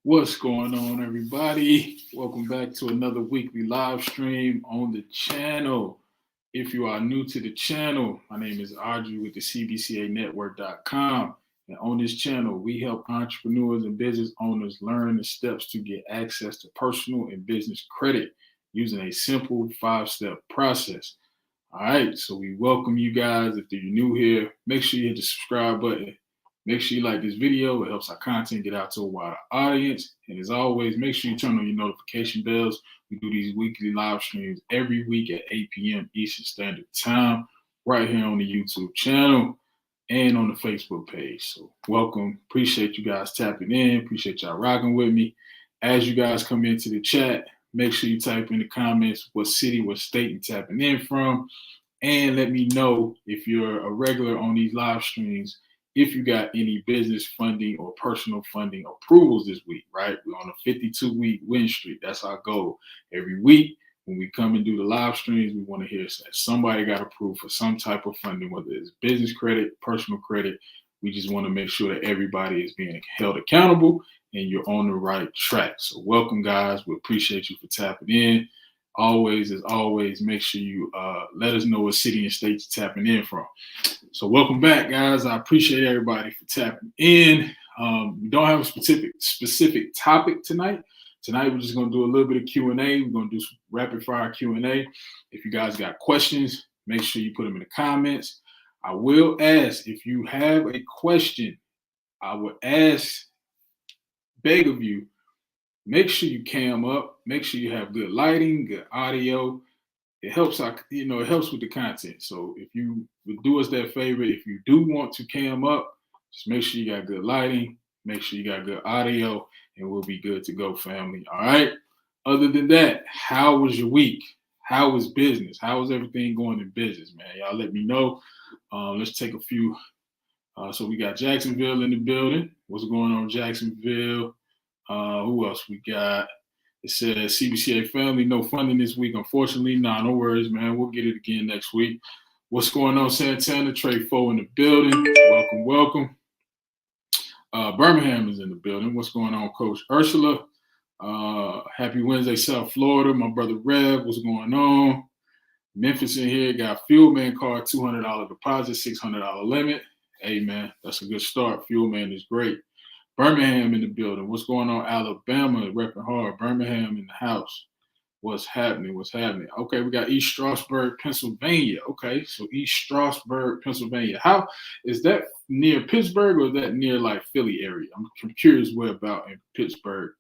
What's going on, everybody? Welcome back to another weekly live stream on the channel. If you are new to the channel, my name is Audrey with the CBCAnetwork.com. And on this channel, we help entrepreneurs and business owners learn the steps to get access to personal and business credit using a simple 5-step process. All right, so we welcome you guys. If you're new here, make sure you hit the subscribe button. Make sure you like this video. It helps our content get out to a wider audience. And as always, make sure you turn on your notification bells. We do these weekly live streams every week at 8 p.m. Eastern Standard Time, right here on the YouTube channel and on the Facebook page. So welcome. Appreciate you guys tapping in. Appreciate y'all rocking with me. As you guys come into the chat, make sure you type in the comments what city, what state you're tapping in from. And let me know if you're a regular on these live streams, if you got any business funding or personal funding approvals this week, right? We're on a 52-week win streak. That's our goal. Every week when we come and do the live streams, we want to hear that somebody got approved for some type of funding, whether it's business credit, personal credit. We just want to make sure that everybody is being held accountable and you're on the right track. So welcome, guys. We appreciate you for tapping in. Always, as always, make sure you let us know what city and state you're tapping in from. So welcome back, guys. I appreciate everybody for tapping in. We don't have a specific topic tonight. Tonight, we're just going to do a little bit of Q&A. We're going to do some rapid fire Q&A. If you guys got questions, make sure you put them in the comments. I will ask, if you have a question, I would beg of you, make sure you cam up. Make sure you have good lighting, good audio. It helps it helps with the content. So if you would do us that favor, if you do want to cam up, just make sure you got good lighting, make sure you got good audio, and we'll be good to go, family. All right. Other than that, how was your week? How was business? How was everything going in business, man? Y'all let me know. Let's take a few. So we got Jacksonville in the building. What's going on, Jacksonville? Who else we got? It says CBCA family, no funding this week, unfortunately. Nah, no worries, man. We'll get it again next week. What's going on, Santana? Trey Foe in the building. Welcome. Birmingham is in the building. What's going on, Coach Ursula? Happy Wednesday, South Florida. My brother Rev, what's going on? Memphis in here, got Fuel Man card, $200 deposit, $600 limit. Hey, man, that's a good start. Fuel Man is great. Birmingham in the building. What's going on? Alabama, repping hard. Birmingham in the house. What's happening? Okay, we got East Stroudsburg, Pennsylvania. Okay, so East Stroudsburg, Pennsylvania. How is that near Pittsburgh or is that near like Philly area? I'm curious where about in Pittsburgh,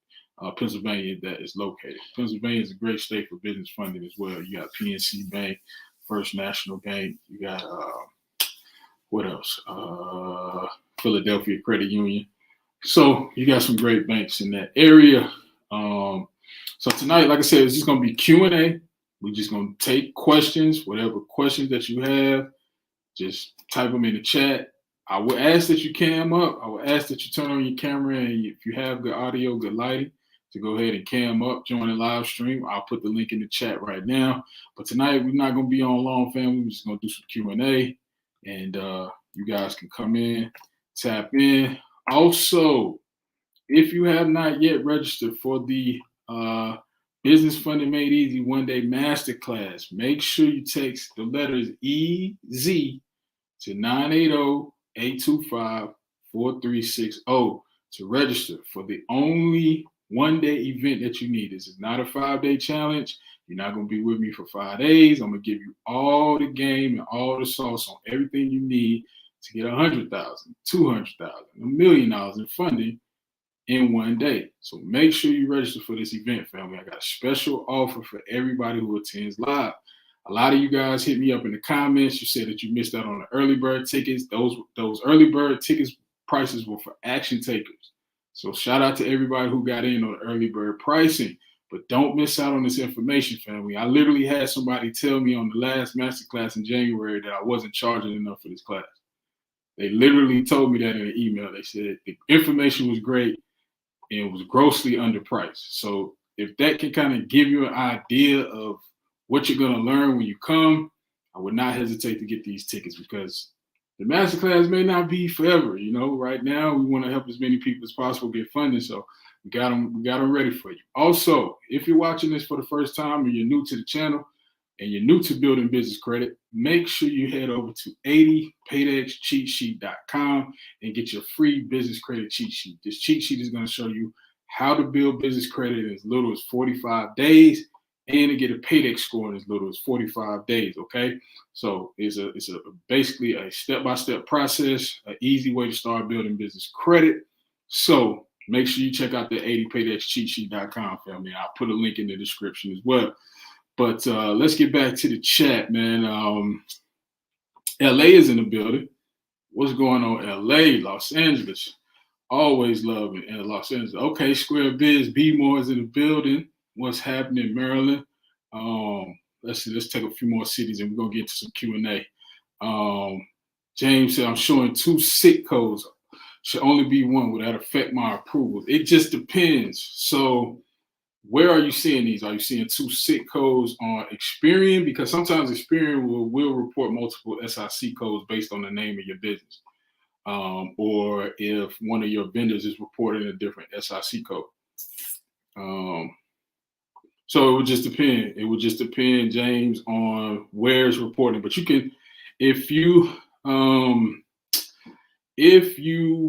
Pennsylvania that is located. Pennsylvania is a great state for business funding as well. You got PNC Bank, First National Bank. You got what else? Philadelphia Credit Union. So you got some great banks in that area. So tonight, like I said, it's just going to be Q&A. We're just going to take questions, whatever questions that you have, just type them in the chat. I would ask that you cam up. I would ask that you turn on your camera, and if you have good audio, good lighting, to go ahead and cam up, join the live stream. I'll put the link in the chat right now. But tonight, we're not going to be on long, family. We're just going to do some Q&A, and you guys can come in, tap in. Also, if you have not yet registered for the Business Funding Made Easy One-Day Masterclass, make sure you text the letters EZ to 980-825-4360 to register for the only one-day event that you need. This is not a 5-day challenge. You're not going to be with me for 5 days. I'm going to give you all the game and all the sauce on everything you need to get $100,000, $200,000, $1 million in funding in one day. So make sure you register for this event, family. I got a special offer for everybody who attends live. A lot of you guys hit me up in the comments. You said that you missed out on the early bird tickets. Those early bird tickets prices were for action takers. So shout out to everybody who got in on the early bird pricing. But don't miss out on this information, family. I literally had somebody tell me on the last masterclass in January that I wasn't charging enough for this class. They literally told me that in an email. They said the information was great and it was grossly underpriced. So if that can kind of give you an idea of what you're going to learn when you come, I would not hesitate to get these tickets because the masterclass may not be forever. You know, right now we want to help as many people as possible get funding. So we got them ready for you. Also, if you're watching this for the first time or you're new to the channel and you're new to building business credit, make sure you head over to 80paydexcheatsheet.com and get your free business credit cheat sheet. This cheat sheet is going to show you how to build business credit in as little as 45 days and to get a paydex score in as little as 45 days, okay? So it's basically a step-by-step process, an easy way to start building business credit. So make sure you check out the 80paydexcheatsheet.com, family. I'll put a link in the description as well. But let's get back to the chat, man. LA is in the building. What's going on, LA, Los Angeles? Always love it in Los Angeles. Okay, Square Biz, B More is in the building. What's happening in Maryland? Let's see. Let's take a few more cities and we're gonna get to some Q&A. James said, I'm showing 2 SIC codes. Should only be one. Would that affect my approval? It just depends. So where are you seeing these? Are you seeing 2 SIC codes on Experian? Because sometimes Experian will report multiple SIC codes based on the name of your business. Or if one of your vendors is reporting a different SIC code. So it would just depend. It would just depend, James, on where it's reporting. But you can, if you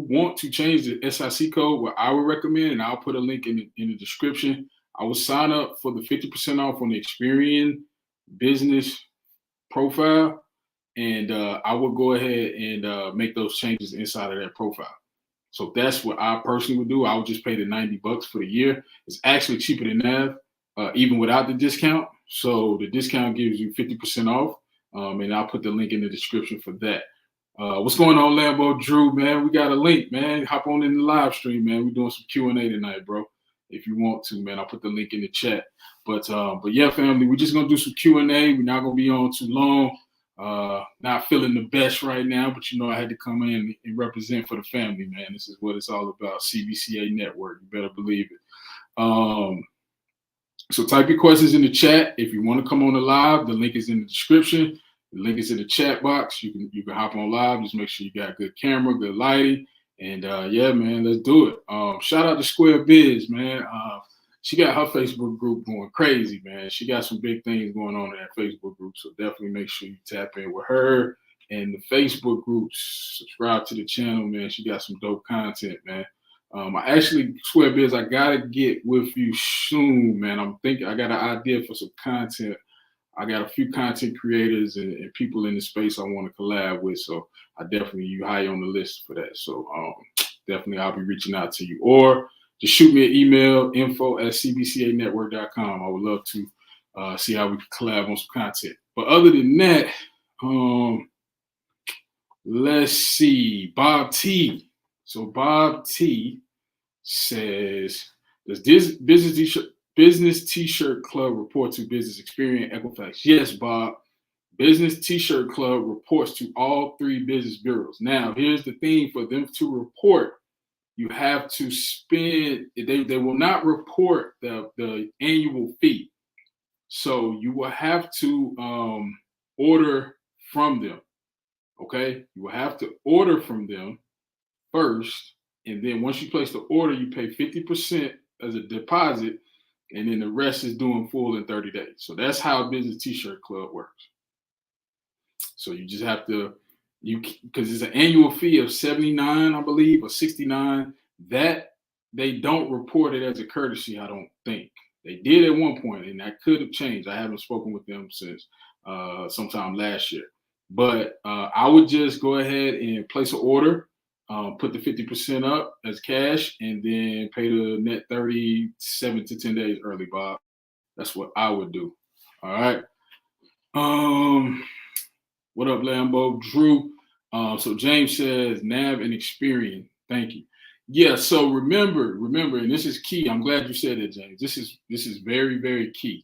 want to change the SIC code, what I would recommend, and I'll put a link in the description, I would sign up for the 50% off on the Experian business profile. And I would go ahead and make those changes inside of that profile. So that's what I personally would do. I would just pay the $90 for the year. It's actually cheaper than Nav, even without the discount. So the discount gives you 50% off. And I'll put the link in the description for that. What's going on, Lambo Drew, man? We got a link, man. Hop on in the live stream, man. We're doing some Q&A tonight, bro. If you want to, man, I'll put the link in the chat. But yeah, family, we're just gonna do some Q&A. We're not gonna be on too long. Not feeling the best right now, but you know I had to come in and represent for the family, man. This is what it's all about. CBCA Network, you better believe it. So type your questions in the chat. If you want to come on the live, the link is in the description. The link is in the chat box. You can hop on live. Just make sure you got good camera, good lighting, and yeah, man, let's do it. Shout out to Square Biz, man. She got her Facebook group going crazy, man. She got some big things going on in that Facebook group. So definitely make sure you tap in with her and the Facebook groups. Subscribe to the channel, man. She got some dope content, man. I actually, Square Biz, I gotta get with you soon, man. I got an idea for some content. I got a few content creators and people in the space I want to collab with. So I definitely, you high on the list for that. So definitely I'll be reaching out to you. Or just shoot me an email, info@cbcanetwork.com. I would love to see how we can collab on some content. But other than that, let's see. Bob T. So Bob T says, does this business t-shirt club report to Business Experian Equifax? Yes, Bob. Business T-shirt club reports to all 3 business bureaus. Now, here's the thing: for them to report, you have to spend, they will not report the annual fee. So you will have to order from them, okay? You will have to order from them first, and then once you place the order, you pay 50% as a deposit, and then the rest is due in full in 30 days. So that's how Business T-shirt club works. So you just have to, because it's an annual fee of $79, I believe, or $69. That they don't report it as a courtesy, I don't think. They did at one point, and that could have changed. I haven't spoken with them since sometime last year. But I would just go ahead and place an order, put the 50% up as cash, and then pay the net 37 to 10 days early, Bob. That's what I would do. All right. What up, Lambo? Drew. So James says Nav and Experian. Thank you. Yeah, so remember, and this is key. I'm glad you said that, James. This is very, very key.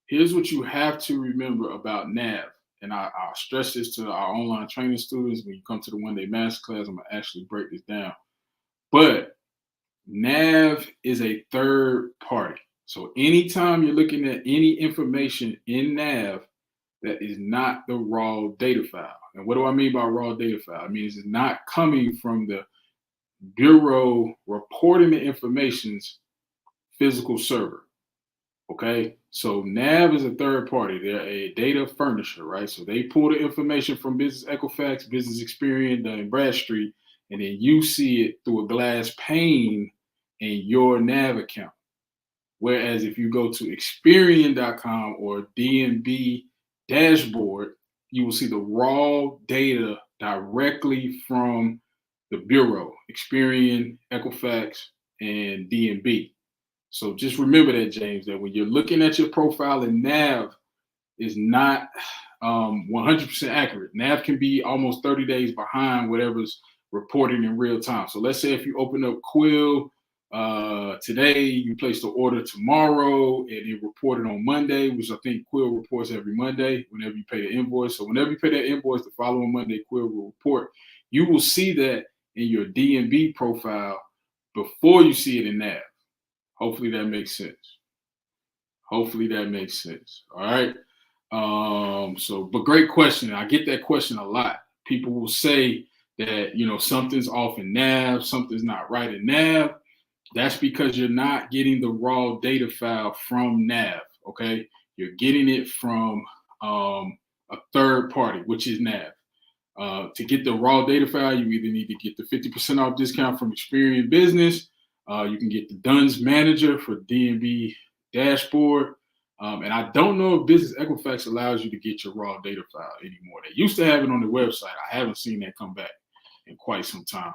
Here's what you have to remember about Nav. And I'll stress this to our online training students. When you come to the one-day masterclass, I'm going to actually break this down. But Nav is a third party. So anytime you're looking at any information in Nav that is not the raw data file. And what do I mean by raw data file? I mean, it's not coming from the Bureau reporting the information's physical server. Okay, so Nav is a third party. They're a data furnisher, right? So they pull the information from Business Equifax, Business Experian, Dun & Bradstreet, and then you see it through a glass pane in your Nav account. Whereas if you go to Experian.com or DNB dashboard, you will see the raw data directly from the Bureau, Experian, Equifax, and DNB. So just remember that, James, that when you're looking at your profile in Nav, is not 100% accurate. Nav can be almost 30 days behind whatever's reporting in real time. So let's say if you open up Quill today, you place the order tomorrow, and it reported on Monday, which I think Quill reports every Monday whenever you pay the invoice. So whenever you pay that invoice, the following Monday, Quill will report. You will see that in your DNB profile before you see it in Nav. Hopefully that makes sense. Hopefully that makes sense. All right. But great question. I get that question a lot. People will say that, something's off in Nav, something's not right in Nav. That's because you're not getting the raw data file from Nav. Okay. You're getting it from a third party, which is Nav. To get the raw data file, you either need to get the 50% off discount from Experian Business. You can get the DUNS Manager for DNB dashboard. And I don't know if Business Equifax allows you to get your raw data file anymore. They used to have it on their website. I haven't seen that come back in quite some time.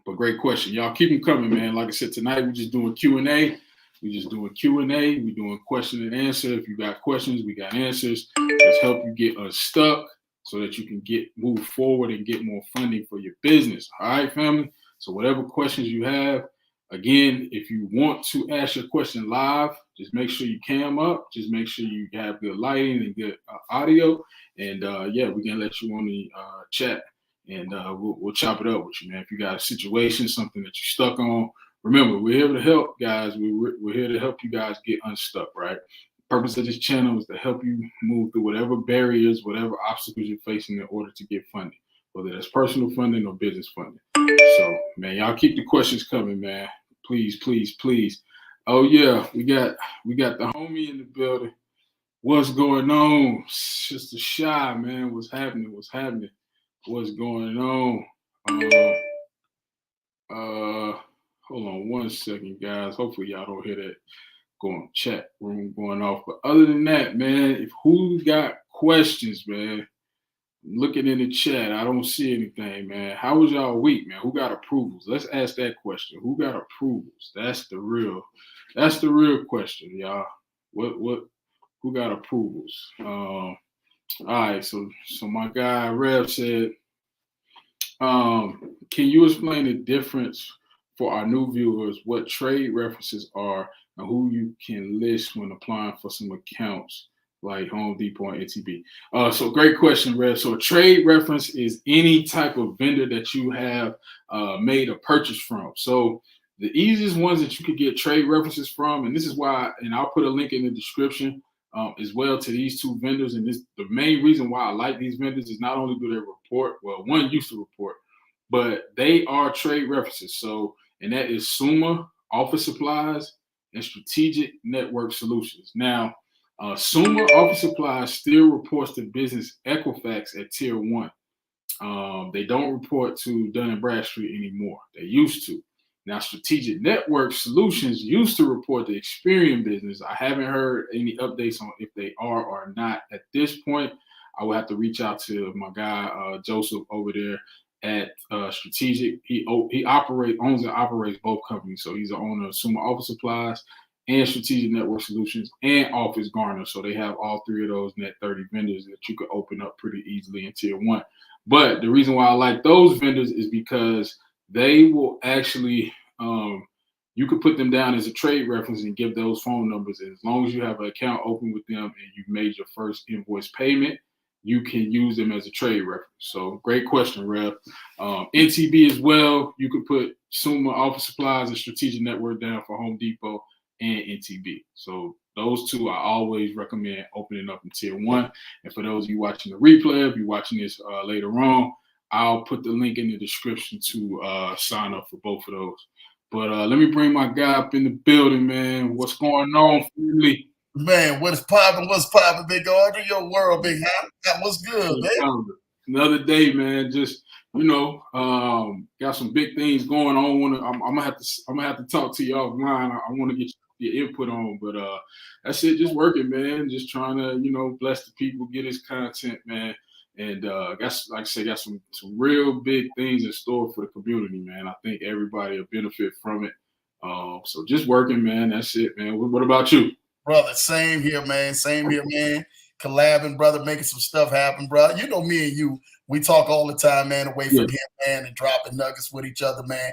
But great question. Y'all keep them coming, man. Like I said, tonight we're just doing Q&A. We're just doing Q&A. We're doing question and answer. If you got questions, we got answers. Let's help you get unstuck so that you can move forward and get more funding for your business. All right, family? So whatever questions you have, again, if you want to ask your question live, just make sure you cam up. Just make sure you have good lighting and good audio. And we're going to let you on the chat. And we'll chop it up with you, man. If you got a situation, something that you're stuck on, remember, we're here to help, guys. We're here to help you guys get unstuck, right? The purpose of this channel is to help you move through whatever barriers, whatever obstacles you're facing in order to get funding, whether that's personal funding or business funding. So, man, y'all keep the questions coming, man. Please, please, please. Oh yeah, we got the homie in the building. What's going on? Sister Shy, man. What's happening? What's happening? What's going on? Hold on one second, guys. Hopefully y'all don't hear that going chat room going off. But other than that, man, if who got questions, man, looking in the chat, I don't see anything, man. How was y'all week, man? Who got approvals? Let's ask that question. Who got approvals? That's the real question, y'all. Who got approvals? All right, so my guy Rev said, can you explain the difference for our new viewers, what trade references are and who you can list when applying for some accounts like Home Depot and NTB? So great question, Rev. So a trade reference is any type of vendor that you have made a purchase from. So the easiest ones that you could get trade references from, and this is why, and I'll put a link in the description as well to these two vendors. And the main reason why I like these vendors is not only do they report, well, one used to report, but they are trade references. So, and that is Summa Office Supplies and Strategic Network Solutions. Now, Summa Office Supplies still reports to Business Equifax at Tier 1. They don't report to Dun & Bradstreet anymore. They used to. Now, Strategic Network Solutions used to report the Experian business. I haven't heard any updates on if they are or not at this point. I will have to reach out to my guy, Joseph, over there at Strategic. He owns and operates both companies. So he's the owner of Summa Office Supplies and Strategic Network Solutions and Office Garner. So they have all three of those net 30 vendors that you could open up pretty easily in Tier 1. But the reason why I like those vendors is because they will actually, you could put them down as a trade reference and give those phone numbers. And as long as you have an account open with them and you've made your first invoice payment, you can use them as a trade reference. So great question, Rev. NTB as well, you could put Summa Office Supplies and Strategic Network down for Home Depot and NTB. So those two I always recommend opening up in tier 1. And for those of you watching the replay, if you're watching this later on, I'll put the link in the description to sign up for both of those. But let me bring my guy up in the building, man. What's going on, family? Man, what's popping? What's popping, big Audrey? Your world, big Ham. What's good, man? Another day, man. Just got some big things going on. I'm gonna have to talk to you offline. I want to get your input on, but that's it. Just working, man. Just trying to bless the people, get his content, man. And that's, like I said, got some real big things in store for the community, man. I think everybody will benefit from it. So just working, man. That's it, man. What about you? Brother, same here, man. Same here, man. Collabing, brother, making some stuff happen, bro. You know me and you, we talk all the time, man, away from here, man, and dropping nuggets with each other, man.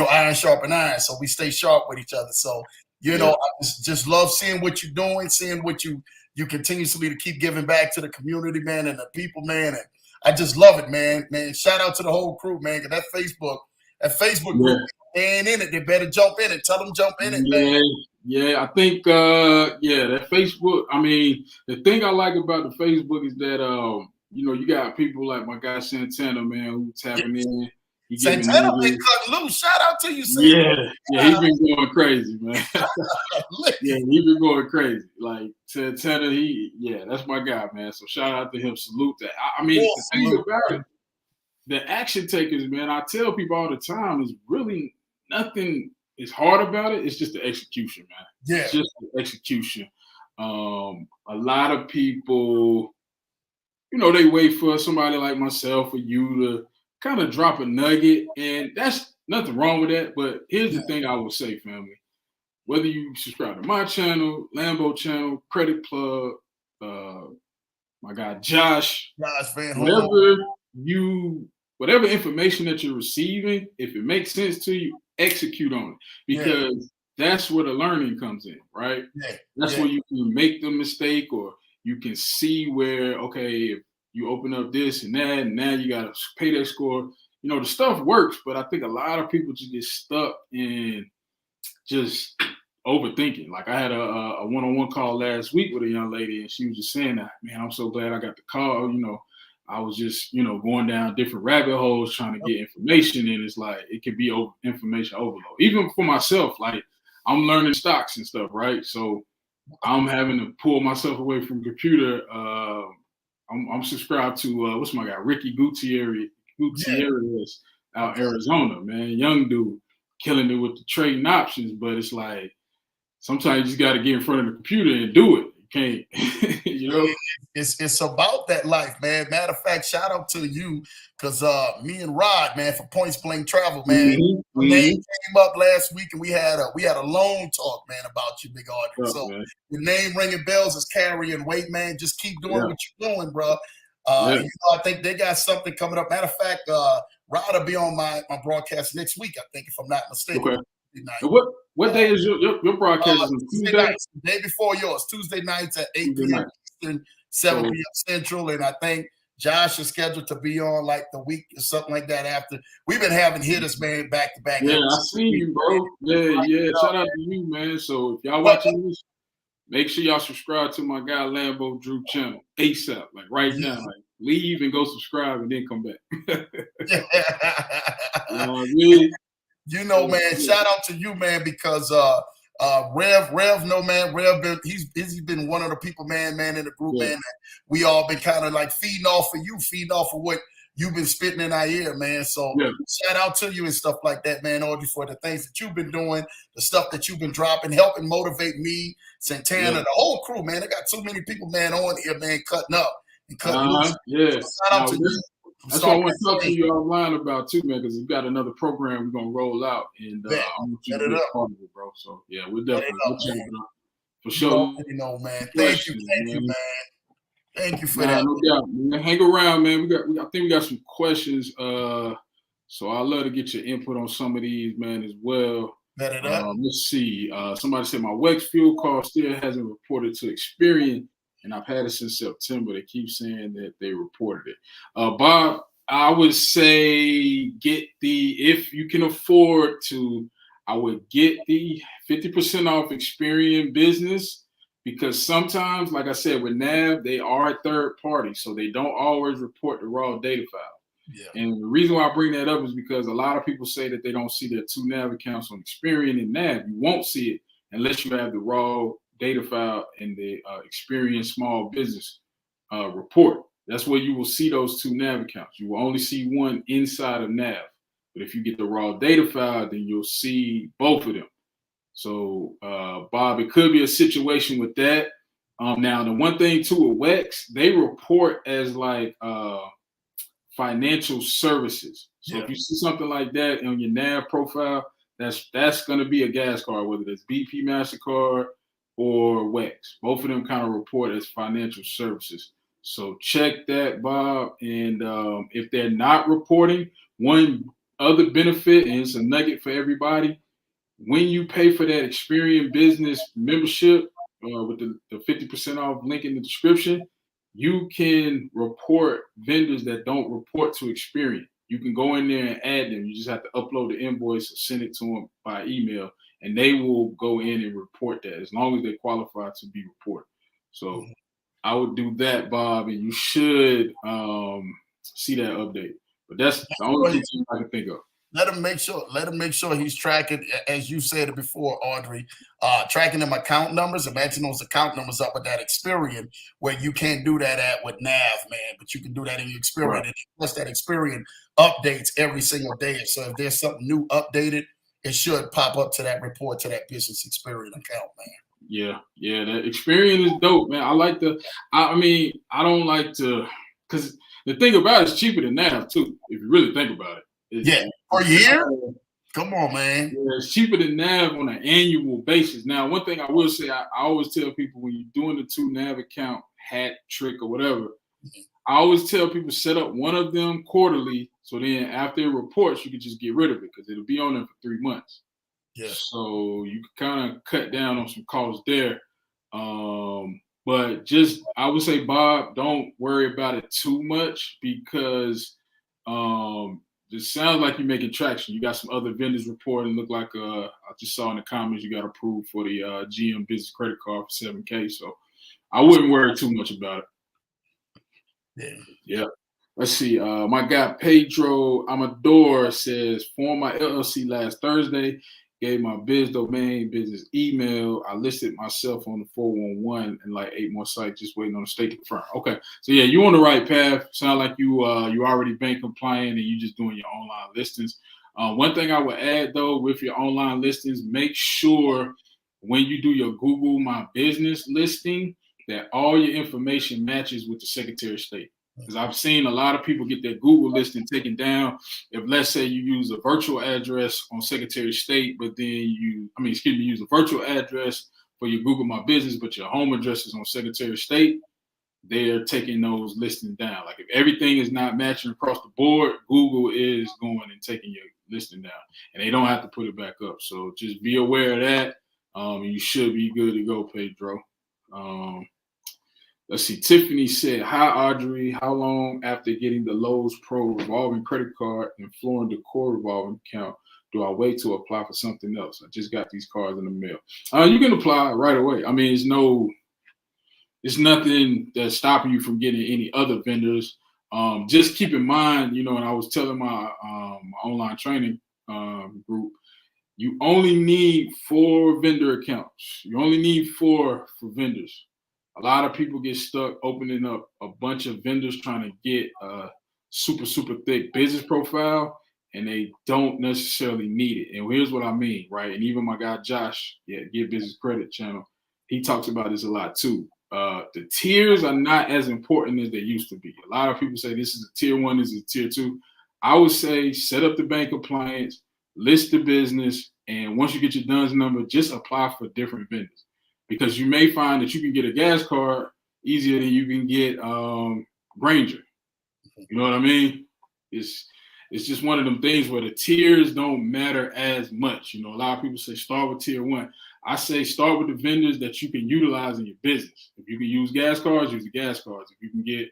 Iron sharpen iron, so we stay sharp with each other. So, I just love seeing what you're doing, seeing what you continuously to keep giving back to the community, man, and the people, man. And I just love it, man. Man, shout out to the whole crew, man. Cause that Facebook group, they ain't in it. They better jump in it. Tell them jump in it, man. Yeah, I think that Facebook. I mean, the thing I like about the Facebook is that you got people like my guy Santana, man, who tapping in. Santana been cutting loose. Shout out to you, Santana. Yeah, he's been going crazy, man. Yeah, he's been going crazy. Like Santana, that's my guy, man. So shout out to him. Salute that. I mean, the thing about it, the action takers, man. I tell people all the time, is really nothing is hard about it. It's just the execution, man. Yeah, it's just the execution. A lot of people, they wait for somebody like myself or you to kind of drop a nugget, and that's nothing wrong with that. But here's the thing I would say, family. Whether you subscribe to my channel, Lambo channel, Credit Plug, my guy Josh, whatever information that you're receiving, if it makes sense to you, execute on it, because that's where the learning comes in, right? That's where you can make the mistake, or you can see where, okay, if you open up this and that, and now you got to pay that score. The stuff works, but I think a lot of people just get stuck in just overthinking. Like I had a one-on-one call last week with a young lady, and she was just saying that, man, I'm so glad I got the call. I was just, going down different rabbit holes trying to get information, and it's like it could be information overload. Even for myself, like I'm learning stocks and stuff, right? So I'm having to pull myself away from the computer. I'm subscribed to what's my guy, Ricky Gutierrez out Arizona, man, young dude, killing it with the trading options. But it's like sometimes you just got to get in front of the computer and do it. Can't It's about that life, man. Matter of fact, shout out to you, because me and Rod, man, for Points Blank Travel, man, name came up last week, and we had a long talk, man, about you, big Audrey. So your name ringing bells is carrying weight, man. Just keep doing what you're doing, bro. I think they got something coming up. Matter of fact, Rod will be on my broadcast next week, I think, if I'm not mistaken. Okay. What day is your broadcast? Tuesday nights, the day before yours, Tuesday nights at 8 p.m. Eastern, 7 p.m. Central, and I think Josh is scheduled to be on like the week or something like that after. We've been having hitters, man, back to back. Yeah, I see you, bro. Yeah. Shout out to you, man. So if y'all watching this, make sure y'all subscribe to my guy Lambo Drew channel ASAP, like right now. Like leave and go subscribe and then come back. Man, shout out to you, man, because he's been one of the people, man, in the group, man. We all been kind of like feeding off of what you've been spitting in our ear, man. So shout out to you and stuff like that, man, Audrey, for the things that you've been doing, the stuff that you've been dropping, helping motivate me, Santana, the whole crew, man. They got too many people, man, on here, man, cutting up and cutting loose. So shout out to you. That's what I want to talk to you offline about too, man, because we've got another program we're gonna roll out, and I want you to be a part of it, bro. So we'll definitely check it out for sure. Man. Thank you, man. Thank you for that. No doubt, man. Hang around, man. I think we got some questions. So I'd love to get your input on some of these, man, as well. Let's see. Somebody said my Wex fuel card still hasn't reported to Experian, and I've had it since September. They keep saying that they reported it. Bob, I would say if you can afford to, I would get the 50% off Experian Business, because sometimes, like I said, with Nav, they are a third party, so they don't always report the raw data file. Yeah. And the reason why I bring that up is because a lot of people say that they don't see their two Nav accounts on Experian and Nav. You won't see it unless you have the raw data file in the Experian Small Business report. That's where you will see those two Nav accounts. You will only see one inside of Nav. But if you get the raw data file, then you'll see both of them. So, Bob, it could be a situation with that. Now, the one thing too with WEX, they report as like financial services. So if you see something like that on your NAV profile, that's going to be a gas card, whether it's BP, MasterCard, or WEX. Both of them kind of report as financial services. So check that, Bob. And if they're not reporting, one other benefit, and it's a nugget for everybody, when you pay for that Experian Business membership with the 50% off link in the description, you can report vendors that don't report to Experian. You can go in there and add them. You just have to upload the invoice or send it to them by email, and they will go in and report that as long as they qualify to be reported. So I would do that, Bob, and you should see that update. But that's the only two things I can think of. Let him make sure he's tracking, as you said it before, Audrey, tracking them account numbers. Imagine those account numbers up with that Experian, where you can't do that at with Nav, man, but you can do that in your Experian. Right. And plus that Experian updates every single day. So if there's something new updated, it should pop up to that report to that business Experian account, man. Yeah, that Experian is dope, man. I like I don't like to, because the thing about it is cheaper than Nav too, if you really think about it. For a year? Come on, man. Yeah, it's cheaper than Nav on an annual basis. Now, one thing I will say, I always tell people when you're doing the two Nav account hat trick or whatever, I always tell people set up one of them quarterly, so then after it reports, you can just get rid of it because it'll be on there for 3 months. Yeah. So you can kind of cut down on some costs there. But just, I would say, Bob, don't worry about it too much, because it sounds like you're making traction. You got some other vendors reporting. Look like I just saw in the comments you got approved for the GM business credit card for $7K. So I wouldn't worry too much about it. Yeah. Let's see. My guy Pedro Amador says, formed my LLC last Thursday. Gave my biz domain, business email. I listed myself on the 411 and like 8 more sites, just waiting on the state to confirm. Okay, so yeah, you on the right path. Sound like you already bank compliant and you just doing your online listings. One thing I would add though, with your online listings, make sure when you do your Google My Business listing that all your information matches with the Secretary of State. Because I've seen a lot of people get their Google listing taken down. If, let's say, you use a virtual address on Secretary of State, but then use a virtual address for your Google My Business, but your home address is on Secretary of State, they're taking those listings down. Like if everything is not matching across the board, Google is going and taking your listing down, and they don't have to put it back up. So just be aware of that. You should be good to go, Pedro. Let's see. Tiffany said, hi, Audrey. How long after getting the Lowe's Pro revolving credit card and Florin Decor revolving account do I wait to apply for something else? I just got these cards in the mail. You can apply right away. I mean, it's nothing that's stopping you from getting any other vendors. Just keep in mind, and I was telling my online training group, you only need 4 vendor accounts. You only need 4 for vendors. A lot of people get stuck opening up a bunch of vendors trying to get a super, super thick business profile, and they don't necessarily need it. And here's what I mean, right? And even my guy Josh, Get Business Credit channel, he talks about this a lot too. The tiers are not as important as they used to be. A lot of people say this is a tier 1, this is a tier 2. I would say set up the bank compliance, list the business, and once you get your DUNS number, just apply for different vendors. Because you may find that you can get a gas card easier than you can get Granger. You know what I mean? It's just one of them things where the tiers don't matter as much. A lot of people say start with tier 1. I say start with the vendors that you can utilize in your business. If you can use gas cards, use the gas cards. If you can get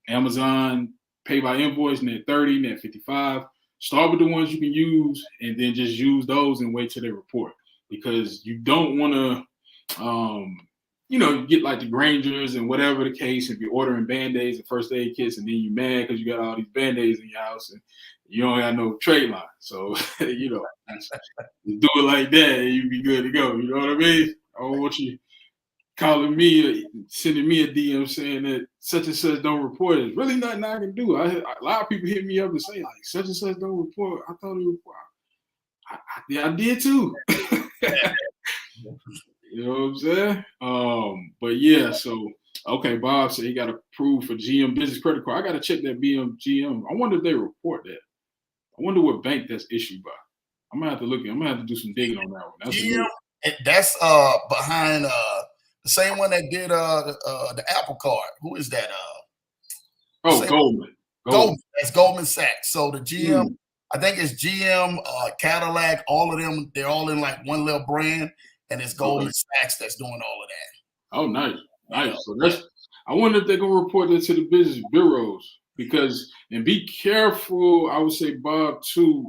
Amazon pay by invoice, net 30, net 55, start with the ones you can use, and then just use those and wait till they report, because you don't want to, you get like the Grangers and whatever the case. If you're ordering Band-Aids and first aid kits, and then you mad because you got all these Band-Aids in your house and you don't have no trade line, so just do it like that, and you be good to go. You know what I mean? I don't want you calling me, sending me a DM saying that such and such don't report. There's really nothing I can do. A lot of people hit me up and say like such and such don't report. I thought he report. I did too. You know what I'm saying? But yeah, so okay, Bob said he got approved for GM business credit card. I gotta check that GM. I wonder if they report that. I wonder what bank that's issued by. I'm gonna have to look. I'm gonna have to do some digging on that one. That's GM, that's behind the same one that did the Apple Card. Who is that? Goldman. That's Goldman Sachs. So the GM, I think it's GM, Cadillac, all of them, they're all in like one little brand, and it's Goldman Sachs that's doing all of that. Oh, nice. So I wonder if they're gonna report that to the business bureaus, and be careful, I would say, Bob, too,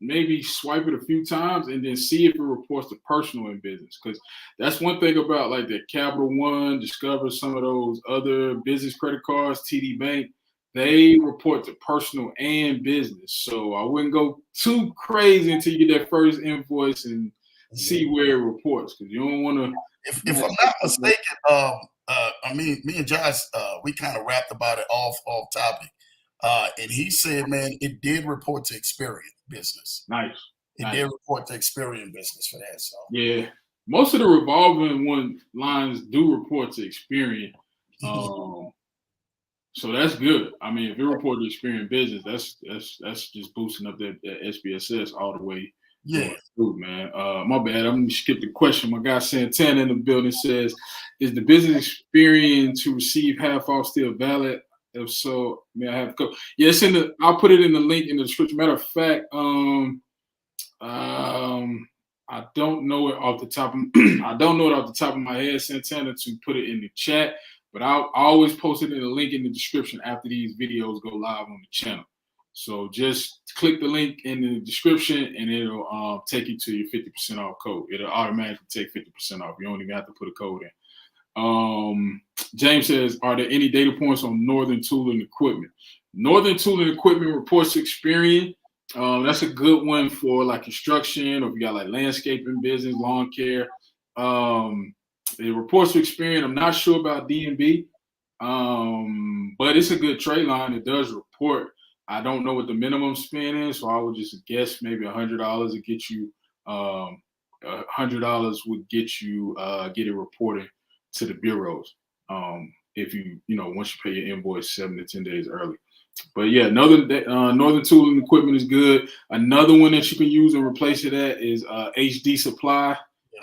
maybe swipe it a few times and then see if it reports to personal and business, because that's one thing about like that Capital One, Discover, some of those other business credit cards, TD Bank, they report to personal and business. So I wouldn't go too crazy until you get that first invoice and see where it reports, because you don't want to. If I'm not mistaken, me and Josh, we kind of rapped about it off topic, and he said, man, it did report to Experian business. Nice. It did report to Experian business for that. So yeah, most of the revolving lines do report to Experian. So that's good. I mean, if it reports to Experian business, that's just boosting up that SPSS all the way. Yeah, through, man. My bad. I'm gonna skip the question. My guy Santana in the building says, "Is the business experience to receive half off still valid? If so, may I have a code?" Yes, I'll put it in the link in the description. Matter of fact, I don't know it off the top. I don't know it off the top of my head, Santana, to put it in the chat. But I'll always post it in the link in the description after these videos go live on the channel. So just click the link in the description and it'll take you to your 50% off code. It'll automatically take 50% off. You don't even have to put a code in. James says, are there any data points on Northern Tooling Equipment? Northern Tooling Equipment reports to Experian. That's a good one for like construction, or if you got like landscaping business, lawn care. It reports to Experian. I'm not sure about D&B, but it's a good trade line. It does report. I don't know what the minimum spend is, so I would just guess maybe $100 to get you. $100 would get you get it reported to the bureaus. If once you pay your invoice 7 to 10 days early. But yeah, Northern Tooling Equipment is good. Another one that you can use and replace it at is HD Supply.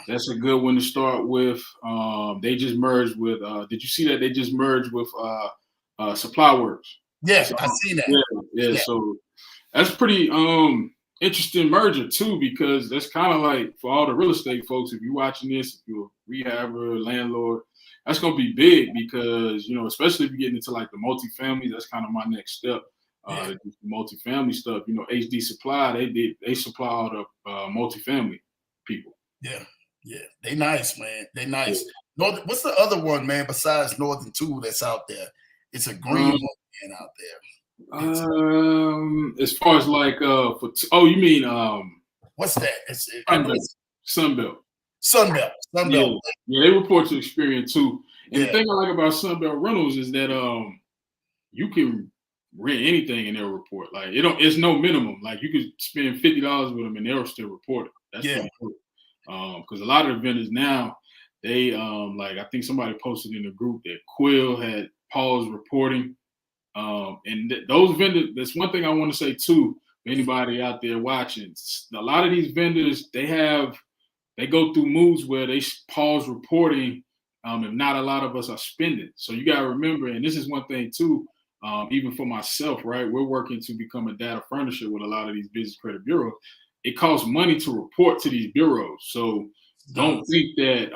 That's a good one to start with. They just merged with. Did you see that they just merged with Supply Works? Yes, I seen that. Yeah. So that's pretty interesting merger too, because that's kind of like for all the real estate folks. If you're watching this, if you're a rehabber, landlord, that's gonna be big, because especially if you get into like the multifamily, that's kind of my next step. The multifamily stuff. HD Supply, they supply all the multifamily people. Yeah, they nice, man. They nice. Yeah. What's the other one, man? Besides Northern Tool that's out there, it's a green one out there. As far as like you mean what's that? Sunbelt. Sunbelt. Yeah, they report to Experian too. And the thing I like about Sunbelt Rentals is that you can rent anything in their report. Like it's no minimum. Like you could spend $50 with them and they'll still report it. That's pretty cool. Because a lot of the vendors now, they like I think somebody posted in the group that Quill had paused reporting. And those vendors, that's one thing I want to say too, for anybody out there watching. A lot of these vendors, they go through moves where they pause reporting if not a lot of us are spending. So you got to remember, and this is one thing too, even for myself, right? We're working to become a data furnisher with a lot of these business credit bureaus. It costs money to report to these bureaus. So don't think that,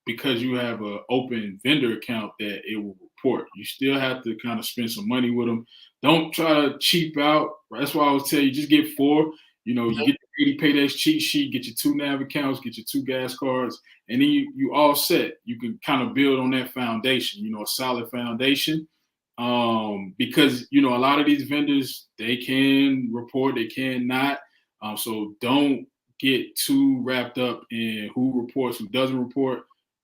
because you have an open vendor account that it will report. You still have to kind of spend some money with them. don't try to cheap out. That's why I always tell you, just get 4. You know, you get the 80 Paydays cheat sheet, get your 2 nav accounts, get your 2 gas cards, and then you all set. You can kind of build on that foundation, you know, a solid foundation. Because, you know, a lot of these vendors, they can report, they can not. So don't get too wrapped up in who reports, who doesn't report.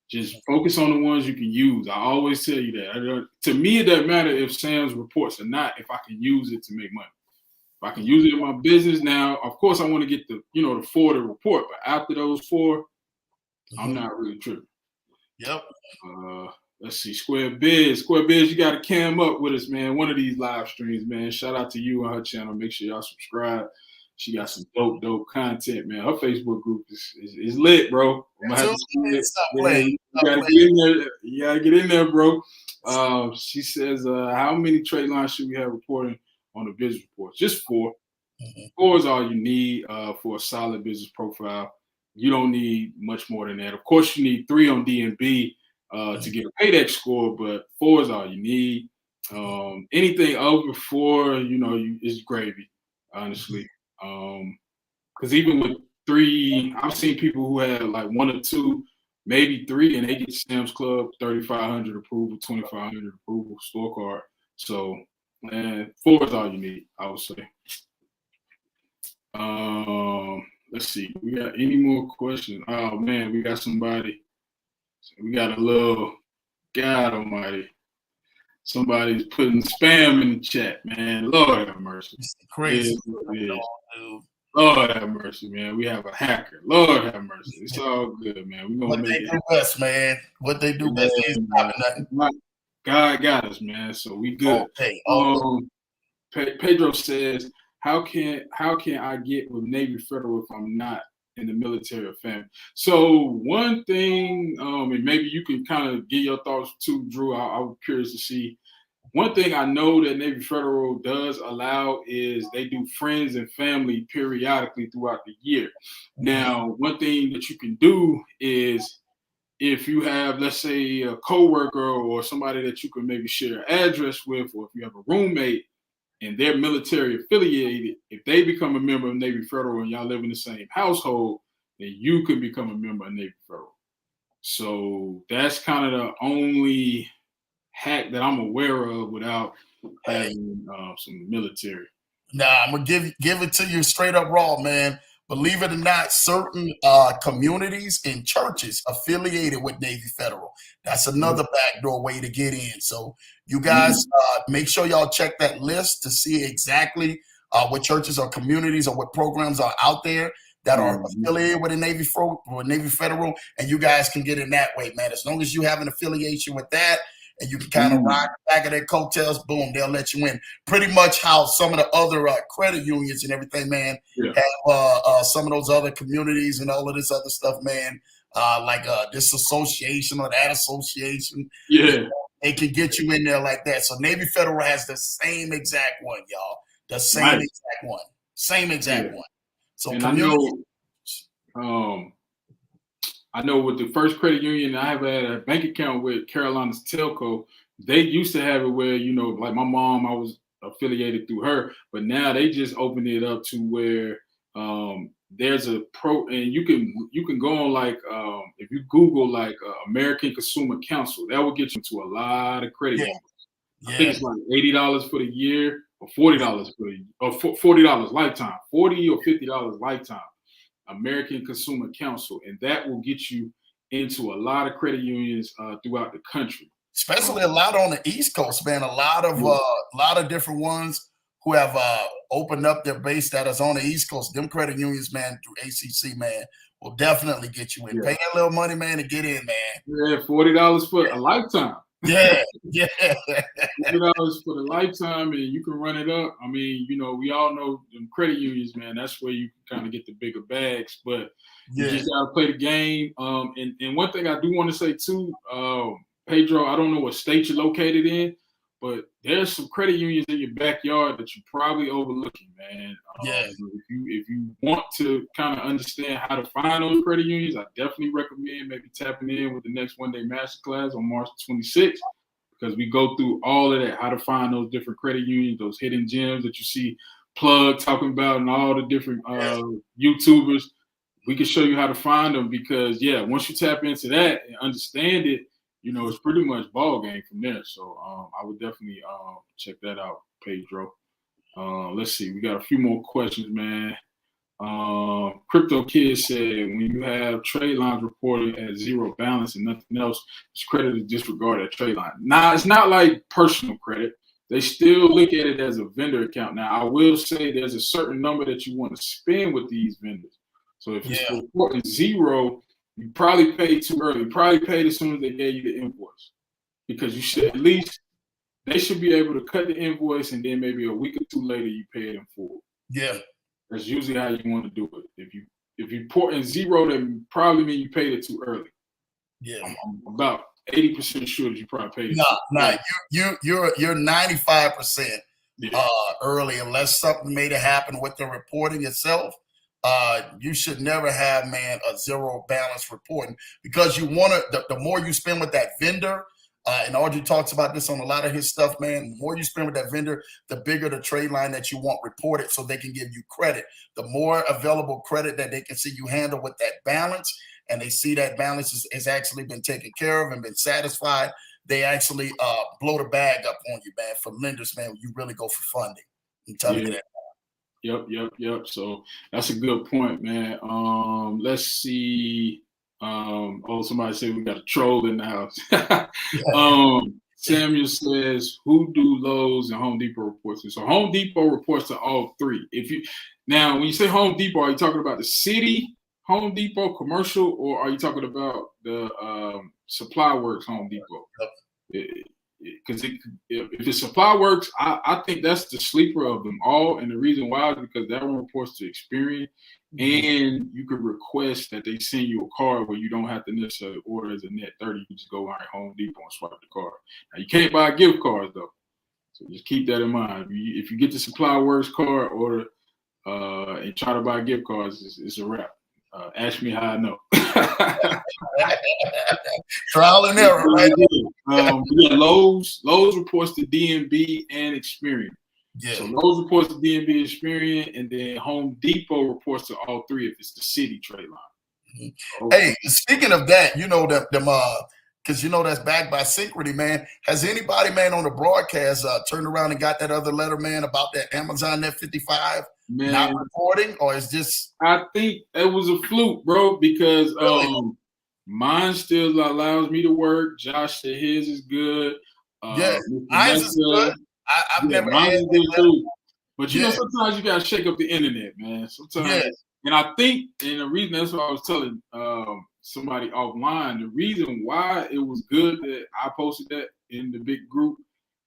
Just focus on the ones you can use. I always tell you that. To me, it doesn't matter if Sam's reports or not, if I can use it to make money. If I can use it in my business now, of course I want to get the, you know, the 4 to report, but after those 4, I'm not really tripping. Yep. Let's see, Square Biz, you got to cam up with us, man. One of these live streams, man. Shout out to you on her channel. Make sure y'all subscribe. She got some dope content, man. Her Facebook group is lit, bro. I'm gonna have to you gotta get in there. You gotta get in there, bro. She says, how many trade lines should we have reporting on the business reports? Just 4. 4 is all you need for a solid business profile. You don't need much more than that. Of course, you need 3 on DNB to get a Paydex score, but 4 is all you need. Anything over 4, you know, is gravy, honestly. Because even with 3, I've seen people who had like 1 or 2, maybe 3, and they get Sam's Club 3,500 approval, 2,500 approval scorecard. So, man, 4 is all you need, I would say. Let's see. We got any more questions? Oh man, we got somebody. We got a little, God Almighty. Somebody's putting spam in the chat, man. Lord have mercy. It's crazy. Lord have mercy, man. We have a hacker. Lord have mercy. It's all good, man. We're gonna make it. What they do best, man. What they do best is nothing. God got us, man. So we good. Pedro says, how can I get with Navy Federal if I'm not in the military or family? So one thing, and maybe you can kind of get your thoughts too, Drew. I was curious to see. One thing I know that Navy Federal does allow is they do friends and family periodically throughout the year. Now, one thing that you can do is if you have, let's say, a coworker or somebody that you can maybe share an address with, or if you have a roommate and they're military affiliated, if they become a member of Navy Federal and y'all live in the same household, then you can become a member of Navy Federal. So that's kind of the only hack that I'm aware of without having some military. Nah, I'm gonna give it to you straight up raw, man. Believe it or not, certain communities and churches affiliated with Navy Federal. That's another backdoor way to get in. So you guys make sure y'all check that list to see exactly what churches or communities or what programs are out there that are affiliated with the Navy Federal, and you guys can get in that way, man. As long as you have an affiliation with that, and you can kind of ride the back of their coattails, boom, they'll let you in. Pretty much how some of the other credit unions and everything, man, have some of those other communities and all of this other stuff, man, like this association or that association. Yeah. They can get you in there like that. So Navy Federal has the same exact one, y'all. The same exact one. Same exact one. So and I know with the first credit union I have had a bank account with, Carolina's Telco, they used to have it where, you know, like my mom, I was affiliated through her, but now they just opened it up to where there's a and you can go on like if you Google like American Consumer Council, that will get you to a lot of credit unions. I think it's like $80 for the year or $40 for the or $40 lifetime, $40 or $50 lifetime. American Consumer Council, and that will get you into a lot of credit unions throughout the country. Especially a lot on the East Coast, man. A lot of different ones who have opened up their base that is on the East Coast. Them credit unions, man, through ACC, man, will definitely get you in. Pay that little money, man, to get in, man. Yeah, $40 for a lifetime. Yeah. $40 for the lifetime, and you can run it up. I mean, you know, we all know them credit unions, man. That's where you can kind of get the bigger bags, but you just gotta play the game. And one thing I do want to say too, Pedro, I don't know what state you're located in, but there's some credit unions in your backyard that you're probably overlooking, man. If you want to kind of understand how to find those credit unions, I definitely recommend maybe tapping in with the next one-day masterclass on March 26th. because we go through all of that, how to find those different credit unions, those hidden gems that you see Plug talking about and all the different YouTubers. We can show you how to find them because, once you tap into that and understand it, it's pretty much ball game from there. So I would definitely check that out, Pedro. Let's see. We got a few more questions, man. Crypto Kid said, when you have trade lines reported at zero balance and nothing else, it's credit is disregarded at trade line. Now, it's not like personal credit. They still look at it as a vendor account. Now, I will say there's a certain number that you want to spend with these vendors. So if it's reporting zero, you probably paid too early. You probably paid as soon as they gave you the invoice, because you should at least, they should be able to cut the invoice and then maybe a week or two later you pay it in full. Yeah. That's usually how you want to do it. If you port in zero, then probably mean you paid it too early. Yeah. I'm about 80% sure that you probably paid it. You're 95% early, unless something made it happen with the reporting itself. You should never have, man, a zero balance reporting, because you want to, the more you spend with that vendor, and Audrey talks about this on a lot of his stuff, man, the more you spend with that vendor, the bigger the trade line that you want reported so they can give you credit. The more available credit that they can see you handle with that balance, and they see that balance has actually been taken care of and been satisfied, they actually blow the bag up on you, man. For lenders, man, you really go for funding. I'm telling you that. Yep. So that's a good point, man. Let's see. Somebody said we got a troll in the house. Samuel says, who do Lowe's and Home Depot report to? So Home Depot reports to all three. Now, when you say Home Depot, are you talking about the city Home Depot, commercial, or are you talking about the Supply Works Home Depot? Because if it's Supply Works, I think that's the sleeper of them all, and the reason why is because that one reports to Experian, and you could request that they send you a card where you don't have to necessarily order as a net 30. You can just go out at Home Depot and swipe the card. Now, you can't buy gift cards though, so just keep that in mind. If you get the Supply Works card, order and try to buy gift cards, it's a wrap. Ask me how I know. Trial and error, right? Lowe's reports to DMB and Experian. Yeah. So Lowe's reports to DMB and Experian, and then Home Depot reports to all three if it's the city trade line. Hey, speaking of that, because that's backed by Synchrony, man. Has anybody, man, on the broadcast turned around and got that other letter, man, about that Amazon Net 55 not reporting, or is just? I think it was a fluke, bro, because mine still allows me to work. Josh said his is good. Mine's is good. I've never had it too. But sometimes you gotta shake up the internet, man. Sometimes, and I think, and the reason that's what I was telling somebody offline, the reason why it was good that I posted that in the big group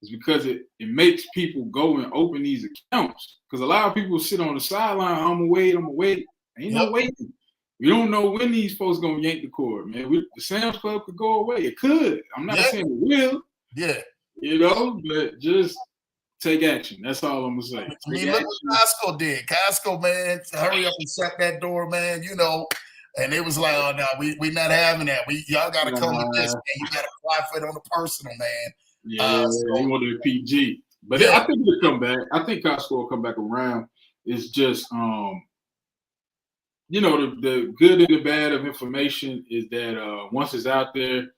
is because it makes people go and open these accounts. Because a lot of people sit on the sideline, I'm gonna wait. Ain't no waiting. We don't know when these folks gonna yank the cord, man. The Sam's Club could go away. It could. I'm not saying it will. Yeah. But just take action. That's all I'm gonna say. I mean, look what Costco did. Costco, man, hurry up and shut that door, man. And it was like, oh no, we not having that. Y'all gotta come with this, man. You gotta apply for it on the personal, man. They wanted a PG. But I think it'll come back. I think Costco will come back around. It's just the good and the bad of information is that once it's out there,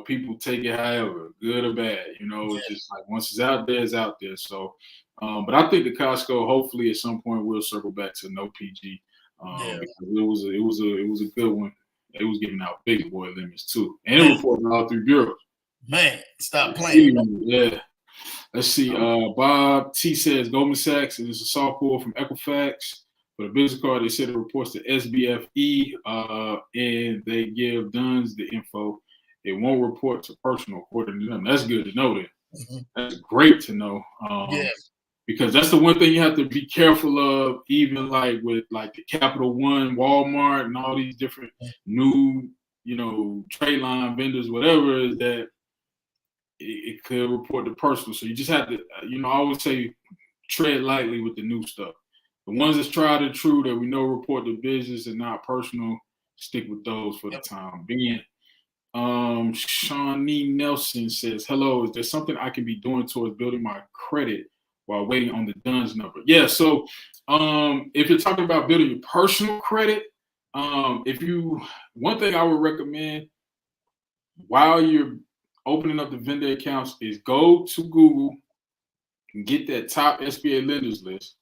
people take it however, good or bad. It's just like once it's out there, it's out there. So, but I think the Costco hopefully at some point will circle back to no PG. Because it was a good one. It was giving out big boy limits too, and it reported all through bureaus. Man, stop playing. Yeah. Let's see. Bob T says Goldman Sachs is a soft pull from Equifax. For the business card, they said it reports to SBFE, and they give Duns the info. It won't report to personal, according to them. That's good to know. That's great to know. Because that's the one thing you have to be careful of, even like with like the Capital One, Walmart, and all these different new, trade line vendors, whatever, is that it could report to personal. So you just have to, I always say tread lightly with the new stuff. The ones that's tried and true that we know report to business and not personal, stick with those for the time being. Shawnee Nelson says, hello, is there something I can be doing towards building my credit while waiting on the DUNS number? Yeah, so if you're talking about building your personal credit, one thing I would recommend while you're opening up the vendor accounts is go to Google and get that top SBA lenders list,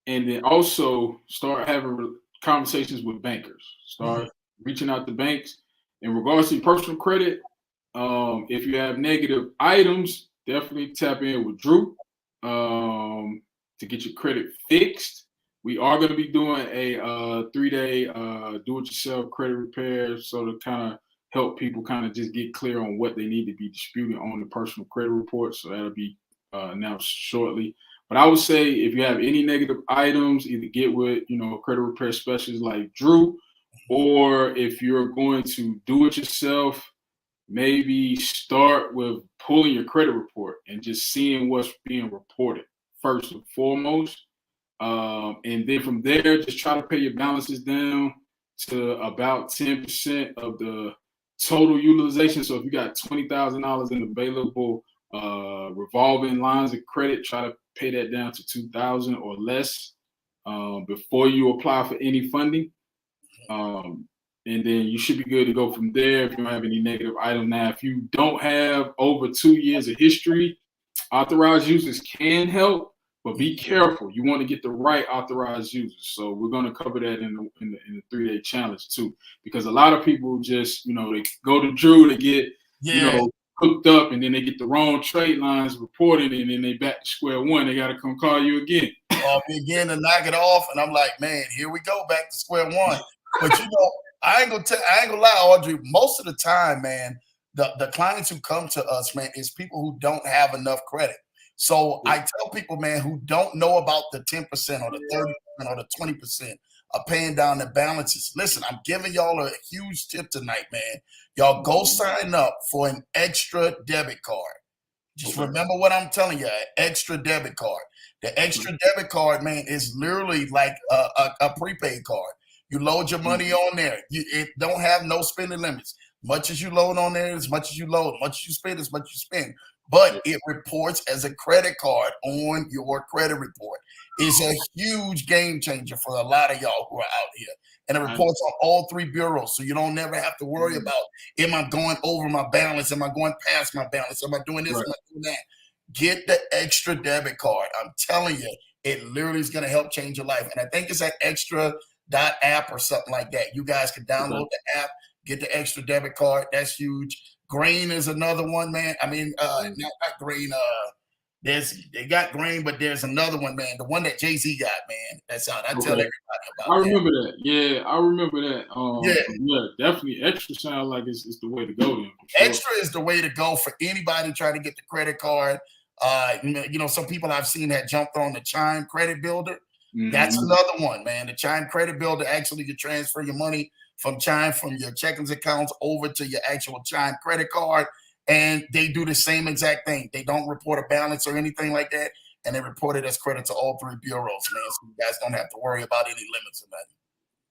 and then also start having conversations with bankers. Start reaching out to banks. In regards to your personal credit, if you have negative items, definitely tap in with Drew to get your credit fixed. We are going to be doing a 3-day do-it-yourself credit repair, so to kind of help people kind of just get clear on what they need to be disputing on the personal credit report. So that'll be announced shortly. But I would say if you have any negative items, either get with a credit repair specialist like Drew, or if you're going to do it yourself, maybe start with pulling your credit report and just seeing what's being reported first and foremost. And then from there, just try to pay your balances down to about 10% of the total utilization. So if you got $20,000 in available revolving lines of credit, try to pay that down to $2,000 or less before you apply for any funding. And then you should be good to go from there if you don't have any negative items. Now, if you don't have over 2 years of history, authorized users can help, but be careful. You want to get the right authorized users. So we're going to cover that in the 3-day challenge too, because a lot of people just, they go to Drew to get, hooked up, and then they get the wrong trade lines reported, and then they back to square one. They got to come call you again. Call me again to knock it off, and I'm like, man, here we go, back to square one. But I ain't gonna lie, Audrey. Most of the time, man, the clients who come to us, man, is people who don't have enough credit. So I tell people, man, who don't know about the 10% or the 30% or the 20% of paying down their balances. Listen, I'm giving y'all a huge tip tonight, man. Y'all go sign up for an extra debit card. Just remember what I'm telling you, an extra debit card. The extra debit card, man, is literally like a prepaid card. You load your money on there. It don't have no spending limits. Much as you load on there, as much as you load. Much as you spend, as much as you spend. But it reports as a credit card on your credit report. It's a huge game changer for a lot of y'all who are out here. And it reports on all 3 bureaus. So you don't never have to worry about, am I going over my balance? Am I going past my balance? Am I doing this? Am I doing that? Get the extra debit card. I'm telling you, it literally is going to help change your life. And I think it's that extra.app or something like that. You guys can download the app, get the extra debit card. That's huge. Grain is another one, man. I mean, not Grain. They got Grain, but there's another one, man. The one that Jay-Z got, man. That's out. I tell everybody about. I remember that. Yeah, I remember that. Yeah, definitely. Extra sound like it's the way to go. Then, sure. Extra is the way to go for anybody trying to get the credit card. Some people I've seen that jumped on the Chime Credit Builder. That's another one, man. The Chime Credit Builder, actually, you transfer your money from Chime, from your checkings accounts over to your actual Chime credit card, and they do the same exact thing. They don't report a balance or anything like that, and they report it as credit to all 3 bureaus, man. So you guys don't have to worry about any limits or nothing.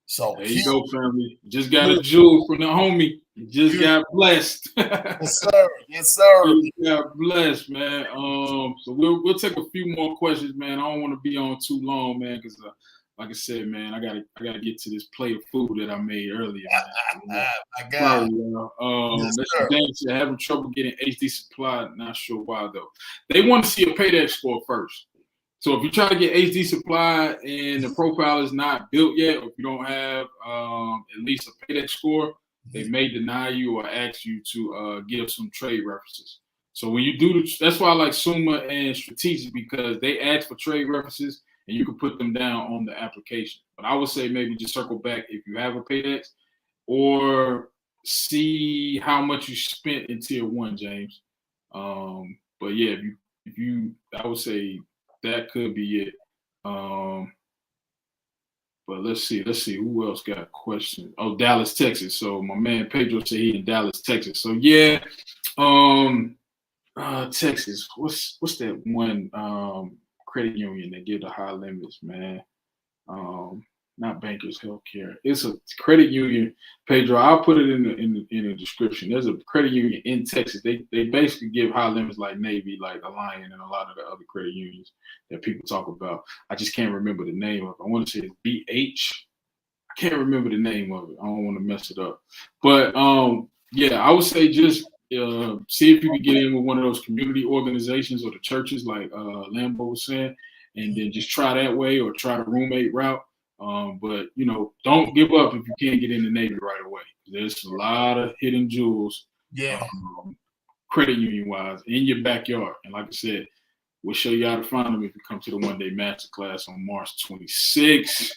So there you go, family. Just got a jewel from the homie. You just got blessed. Yes, sir. Yes, sir. You got blessed, man. So we'll take a few more questions, man. I don't want to be on too long, man, because like I said, man, I gotta get to this plate of food that I made earlier. My God. Mr. James said, having trouble getting HD supply. Not sure why though. They want to see a paydex score first. So if you try to get HD supply and the profile is not built yet, or if you don't have at least a paydex score, they may deny you or ask you to give some trade references. So when you do that's why I like Summa and Strategic, because they ask for trade references and you can put them down on the application. But I would say maybe just circle back if you have a paydex, or see how much you spent in tier 1, James. But yeah, if you I would say that could be it. But let's see who else got questions. Oh, Dallas, Texas. So my man Pedro said he in Dallas, Texas. So yeah, Texas. What's that one credit union that give the high limits, man? not Bankers Healthcare. It's a credit union. Pedro, I'll put it in the description. There's a credit union in Texas. They basically give high limits like Navy, like Alliant, and a lot of the other credit unions that people talk about. I just can't remember the name of it. I want to say it's BH. I can't remember the name of it. I don't want to mess it up. But yeah, I would say just see if you can get in with one of those community organizations or the churches, like Lambo was saying, and then just try that way or try the roommate route. But don't give up if you can't get in the Navy right away. There's a lot of hidden jewels, credit union wise, in your backyard. And like I said, we'll show you how to find them if you come to the one-day masterclass on March 26th.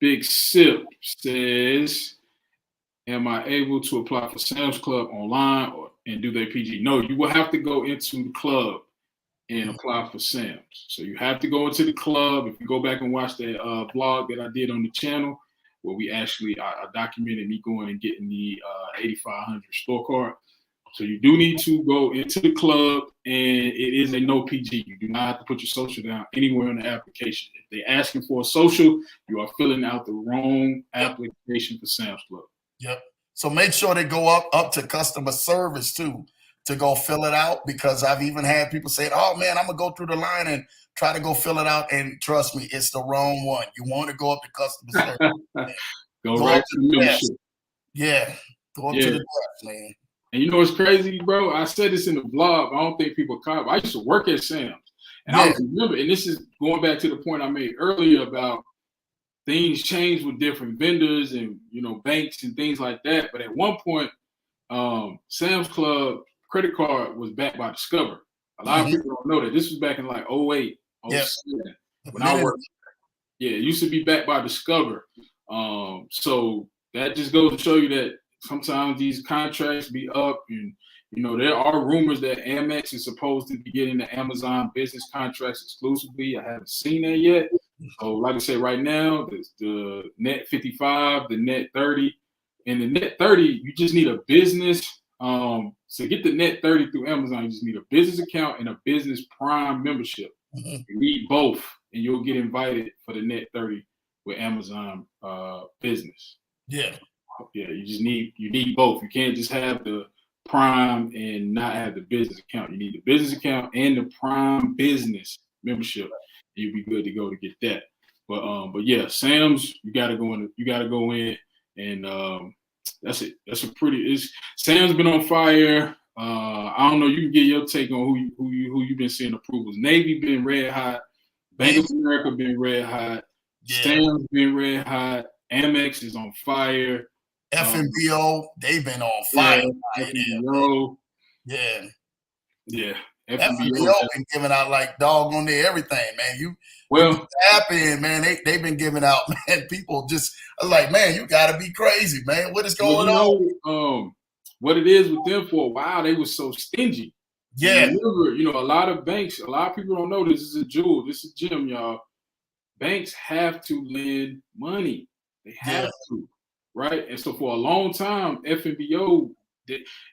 Big Sip says, am I able to apply for Sam's Club online and do they PG? No, you will have to go into the club and apply for Sam's. So you have to go into the club. If you go back and watch that blog that I did on the channel, where we actually I documented me going and getting the 8500 store card. So you do need to go into the club, and it is a no PG. You do not have to put your social down anywhere in the application. If they're asking for a social, you are filling out the wrong application for Sam's Club. Yep. So make sure they go up to customer service too to go fill it out, because I've even had people say, oh man, I'm gonna go through the line and try to go fill it out, and trust me, it's the wrong one. You want to go up to customer service. go right to the desk. Yeah, go up to the desk, man. And you know what's crazy, bro? I said this in the vlog. I don't think people caught it. I used to work at Sam's, and I remember, and this is going back to the point I made earlier about things change with different vendors and banks and things like that. But at one point, Sam's Club credit card was backed by Discover. A lot of people don't know that. This was back in like 08, 07, when I worked. Yeah, it used to be backed by Discover. So that just goes to show you that sometimes these contracts be up, and there are rumors that Amex is supposed to be getting the Amazon business contracts exclusively. I haven't seen that yet. So like I said, right now, the Net 55, the Net 30, and the Net 30, you just need a business. So get the Net 30 through Amazon, you just need a business account and a business Prime membership. You need both, and you'll get invited for the Net 30 with Amazon business. Yeah, you need both. You can't just have the Prime and not have the business account. You need the business account and the Prime business membership. You'll be good to go to get that. But yeah, Sam's, you gotta go in, and that's it. Sam's been on fire. I don't know. You can get your take on who you've been seeing approvals. Navy been red hot. Bank of America been red hot. Sam's been red hot. Amex is on fire. FNBO, they've been on fire. FNBO. Yeah. FNBO been giving out like dog on their everything, man. You tap in, man. They've been giving out, man. People just like, man, you gotta be crazy, man. What is going on? What it is with them for a while, they were so stingy. Yeah. Remember, a lot of banks, a lot of people don't know this is a jewel, this is a gem, y'all. Banks have to lend money. They have to, right? And so for a long time, FNBO,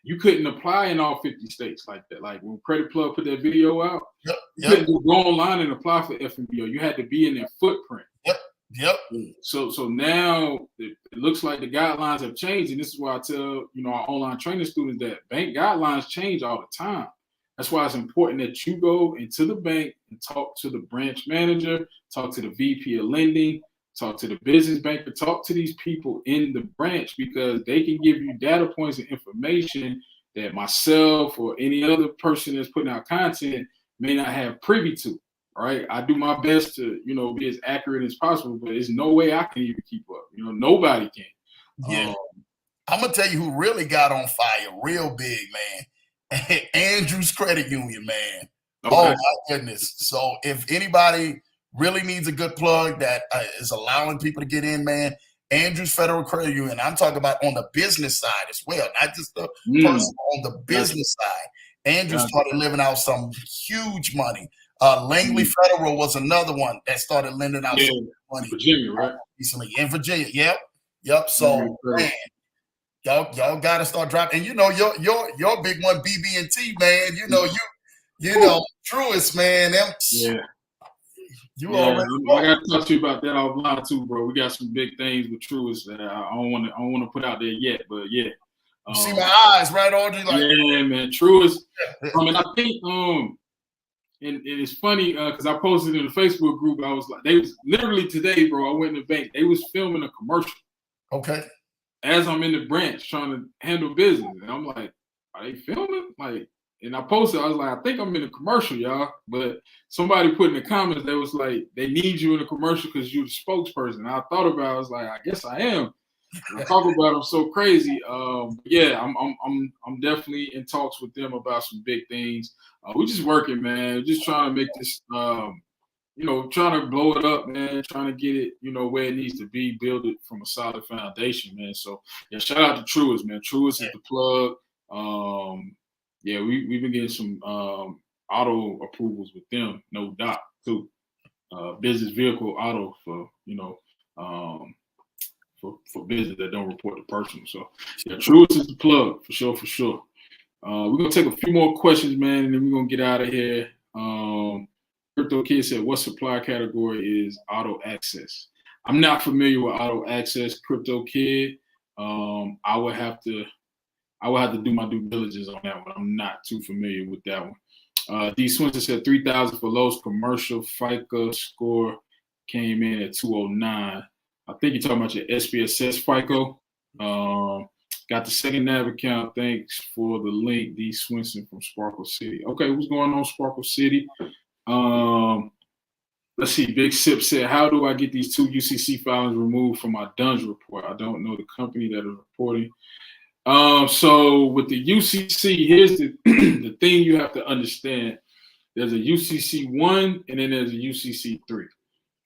you couldn't apply in all 50 states like that. Like when Credit Plug put that video out, you couldn't go online and apply for FNBO. You had to be in their footprint. Yep. So now it looks like the guidelines have changed, and this is why I tell our online training students that bank guidelines change all the time. That's why it's important that you go into the bank and talk to the branch manager, talk to the VP of lending, talk to the business banker, talk to these people in the branch, because they can give you data points and information that myself or any other person that's putting out content may not have privy to. Right? I do my best to, be as accurate as possible, but there's no way I can even keep up. Nobody can. Yeah. I'm gonna tell you who really got on fire real big, man. Andrew's Credit Union, man. Okay. Oh my goodness. So if anybody really needs a good plug that is allowing people to get in, man, Andrew's Federal Credit Union. I'm talking about on the business side as well, not just the person on the business side. Andrew started living out some huge money. Langley Federal was another one that started lending out some money. Virginia, right? Recently in Virginia. Yep. So man, y'all got to start dropping. And your big one, BB&T, man. You know, Truist, man. You Yeah, already I got to talk to you about that offline too, bro. We got some big things with Truist that I don't want to put out there yet, but yeah. You see my eyes, right, Audrey? Like, yeah, man, Truist. I mean, I think and it's funny because I posted in the Facebook group. I was like, they was literally today, bro. I went in the bank. They was filming a commercial. Okay. As I'm in the branch trying to handle business, and I'm like, are they filming? Like, and I posted. I was like, I think I'm in a commercial, y'all. But somebody put in the comments, they was like, they need you in a commercial because you're the spokesperson. And I thought about it. I was like, I guess I am. And I talk about them so crazy. Yeah, I'm definitely in talks with them about some big things. We're just working, man. Just trying to make this, trying to blow it up, man. Trying to get it, where it needs to be, build it from a solid foundation, man. So yeah, shout out to Truist, man. Truist is the plug. Yeah, we've been getting some auto approvals with them, no doubt, too. Business vehicle auto for for business that don't report to personal. So yeah, Truist is the plug for sure. We're gonna take a few more questions, man, and then we're gonna get out of here. Crypto Kid said, what supply category is auto access? I'm not familiar with auto access, Crypto Kid. I would have to do my due diligence on that one. I'm not too familiar with that one. D Swinson said 3,000 for Lowe's commercial FICO score came in at 209. I think you're talking about your SPSS FICO. Got the second nav account. Thanks for the link, D Swinson from Sparkle City. Okay, what's going on, Sparkle City? Let's see. Big Sip said, how do I get these 2 UCC filings removed from my DUNS report? I don't know the company that is reporting. So with the UCC, here's the the thing you have to understand. There's a UCC 1 and then there's a UCC 3.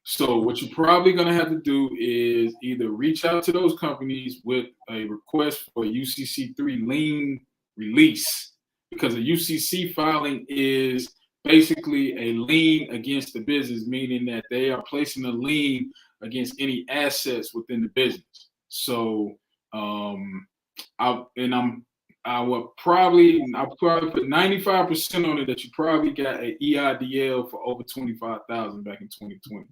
So what you're probably going to have to do is either reach out to those companies with a request for a UCC 3 lien release, because a UCC filing is basically a lien against the business, meaning that they are placing a lien against any assets within the business. So I'll probably put 95% on it that you probably got a EIDL for over 25,000 back in 2020.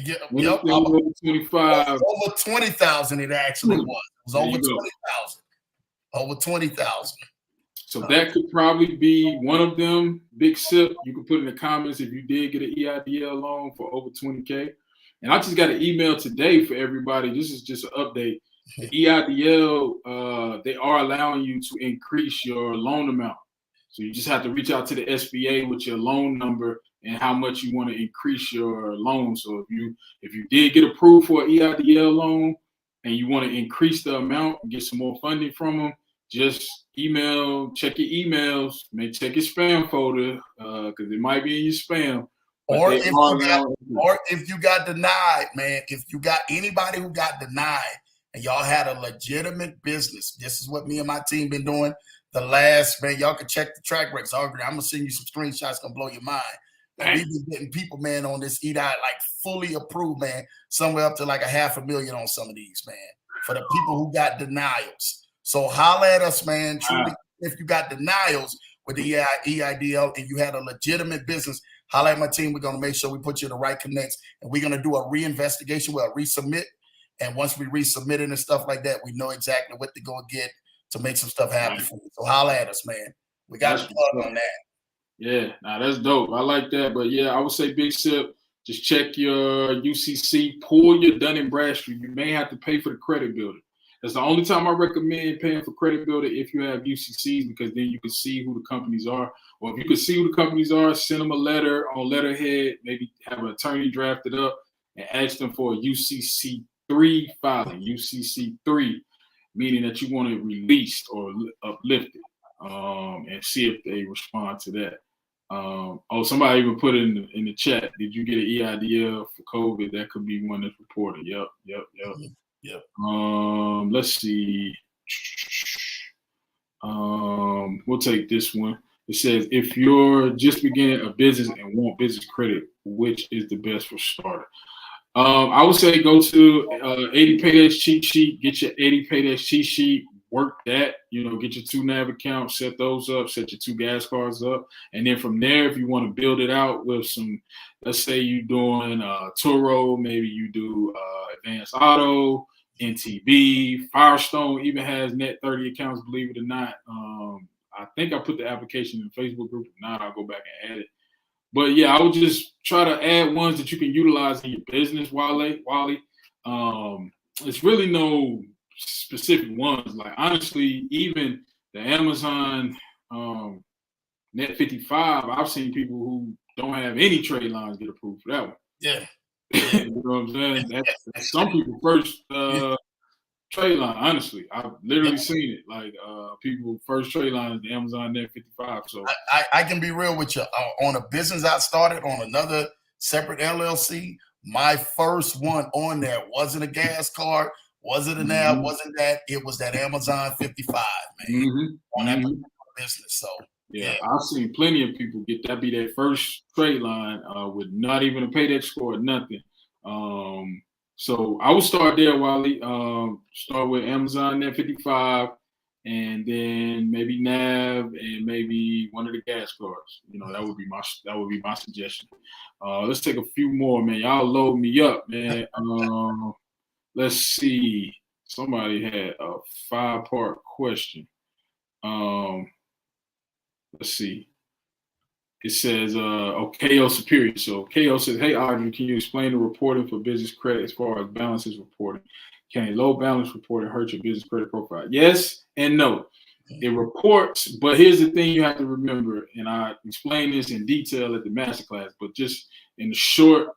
Yep. Over 25. Over 20,000 it actually was. It was over 20,000. Over 20,000. So that could probably be one of them. Big Sip, you can put in the comments if you did get an EIDL loan for over 20K. And I just got an email today for everybody. This is just an update. The EIDL, they are allowing you to increase your loan amount. So you just have to reach out to the SBA with your loan number and how much you want to increase your loan. So if you did get approved for an EIDL loan and you want to increase the amount and get some more funding from them, just check your emails, maybe check your spam folder because it might be in your spam. Or if you got denied, man, if you got anybody who got denied and y'all had a legitimate business, this is what me and my team been doing. The last, man, y'all can check the track records. I'm gonna send you some screenshots, gonna blow your mind. And we've been getting people, man, on this EDI like fully approved, man, somewhere up to like $500,000 on some of these, man, for the people who got denials. So holla at us, man. Truly, if you got denials with the EIDL and you had a legitimate business, holla at my team. We're gonna make sure we put you in the right connects, and we're gonna do a reinvestigation. We'll resubmit, and once we resubmit it and stuff like that, we know exactly what to go get to make some stuff happen for you. So holla at us, man. We got a plug on that. Yeah, that's dope. I like that. But yeah, I would say Big Sip, just check your UCC, pull your Dun & Bradstreet. You may have to pay for the credit builder. That's the only time I recommend paying for credit builder if you have UCCs, because then you can see who the companies are. Or if you can see who the companies are, send them a letter on letterhead, maybe have an attorney draft it up and ask them for a UCC 3 filing, UCC 3, meaning that you want it released or uplifted, and see if they respond to that. Somebody even put it in the chat. Did you get an EIDL for COVID? That could be one that's reported. Yep. Let's see. We'll take this one. It says, if you're just beginning a business and want business credit, which is the best for starter? I would say go to 80 Paydash cheat sheet, get your 80 Paydash cheat sheet, work that, get your 2 nav accounts, set those up, set your 2 gas cards up. And then from there, if you want to build it out with some, let's say you're doing Turo, maybe you do Advanced Auto, NTB, Firestone even has net 30 accounts, believe it or not. I think I put the application in the Facebook group. If not, I'll go back and add it. But yeah, I would just try to add ones that you can utilize in your business, Wally. It's really no specific ones. Like honestly, even the Amazon Net 55, I've seen people who don't have any trade lines get approved for that one. Yeah. You know what I'm saying? That's some people first trade line. Honestly, I've literally seen it. Like people first trade line is the Amazon Net 55. So I can be real with you. On a business I started on another separate LLC, my first one on there wasn't a gas card, wasn't a nav, wasn't that. It was that Amazon 55, man. On that business. So yeah, I've seen plenty of people get that be their first trade line with not even a paydex score or nothing. So I would start there, Wally. Start with Amazon Net 55, and then maybe nav, and maybe one of the gas cards. That would be my suggestion. Let's take a few more, man. Y'all load me up, man. Let's see. Somebody had a 5-part question. Let's see. It says, KO Superior. So KO says, hey, Audrey, can you explain the reporting for business credit as far as balances reporting? Can a low balance reporting hurt your business credit profile? Yes and no. It reports, but here's the thing you have to remember, and I explained this in detail at the masterclass, but just in the short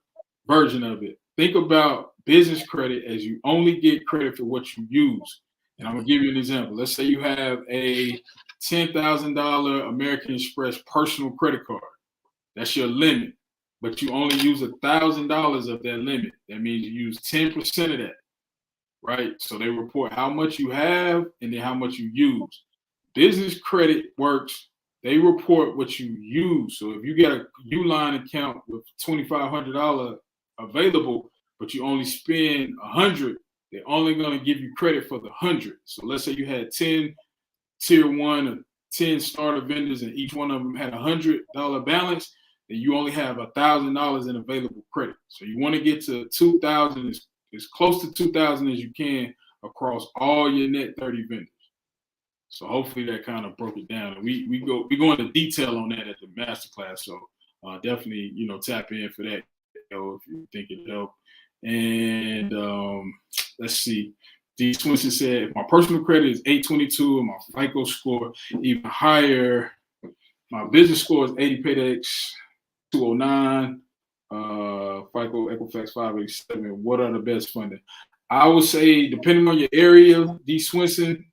version of it, think about business credit as you only get credit for what you use. And I'm going to give you an example. Let's say you have a $10,000 American Express personal credit card. That's your limit, but you only use $1,000 of that limit. That means you use 10% of that, right? So they report how much you have and then how much you use. Business credit works. They report what you use. So if you get a Uline account with $2,500 available, but you only spend $100, they're only going to give you credit for the $100. So let's say you had 10 tier 1 or 10 starter vendors and each one of them had $100 balance, then you only have $1,000 in available credit. So you want to get to 2,000, as close to 2,000 as you can across all your net 30 vendors. So hopefully that kind of broke it down. And we go into detail on that at the masterclass. So definitely, tap in for that, if you think it helped. And let's see. D. Swinson said, if my personal credit is 822 and my FICO score even higher, my business score is 80 paydex 209, FICO Equifax 587. What are the best funding? I would say, depending on your area, D. Swinson,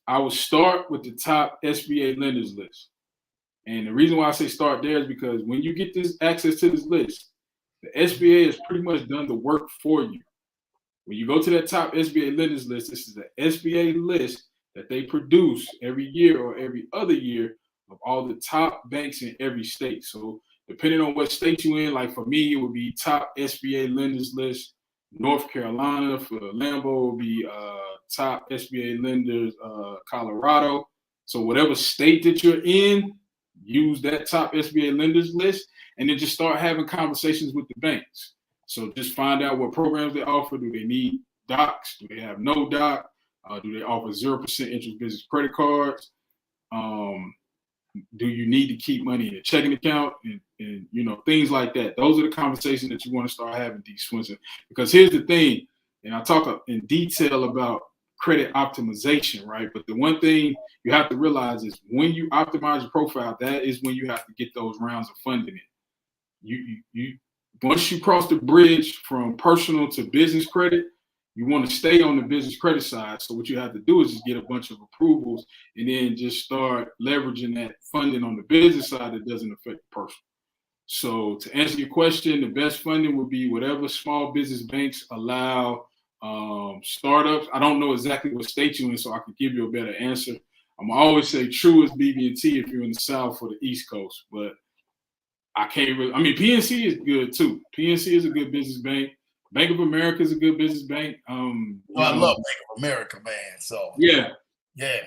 I would start with the top SBA lenders list. And the reason why I say start there is because when you get this access to this list, the SBA has pretty much done the work for you. When you go to that top SBA lenders list, this is the SBA list that they produce every year or every other year of all the top banks in every state. So depending on what state you're in, like for me, it would be top SBA lenders list. North Carolina, for Lambo, would be top SBA lenders, Colorado. So whatever state that you're in, use that top SBA lenders list, and then just start having conversations with the banks. So just find out what programs they offer. Do they need docs? Do they have no doc? Do they offer 0% interest business credit cards? Do you need to keep money in a checking account? And things like that. Those are the conversations that you want to start having, D. Swinson. Because here's the thing, and I talk in detail about credit optimization, right? But the one thing you have to realize is when you optimize your profile, that is when you have to get those rounds of funding in. You once you cross the bridge from personal to business credit, you want to stay on the business credit side. So what you have to do is just get a bunch of approvals and then just start leveraging that funding on the business side that doesn't affect the personal. So to answer your question, the best funding would be whatever small business banks allow startups. I don't know exactly what state you're in, so I can give you a better answer. I'm always say Truist, BB&T if you're in the South or the East Coast, but I can't really. I mean, PNC is good too. PNC is a good business bank. Bank of America is a good business bank. I love Bank of America, man. So yeah, Yeah.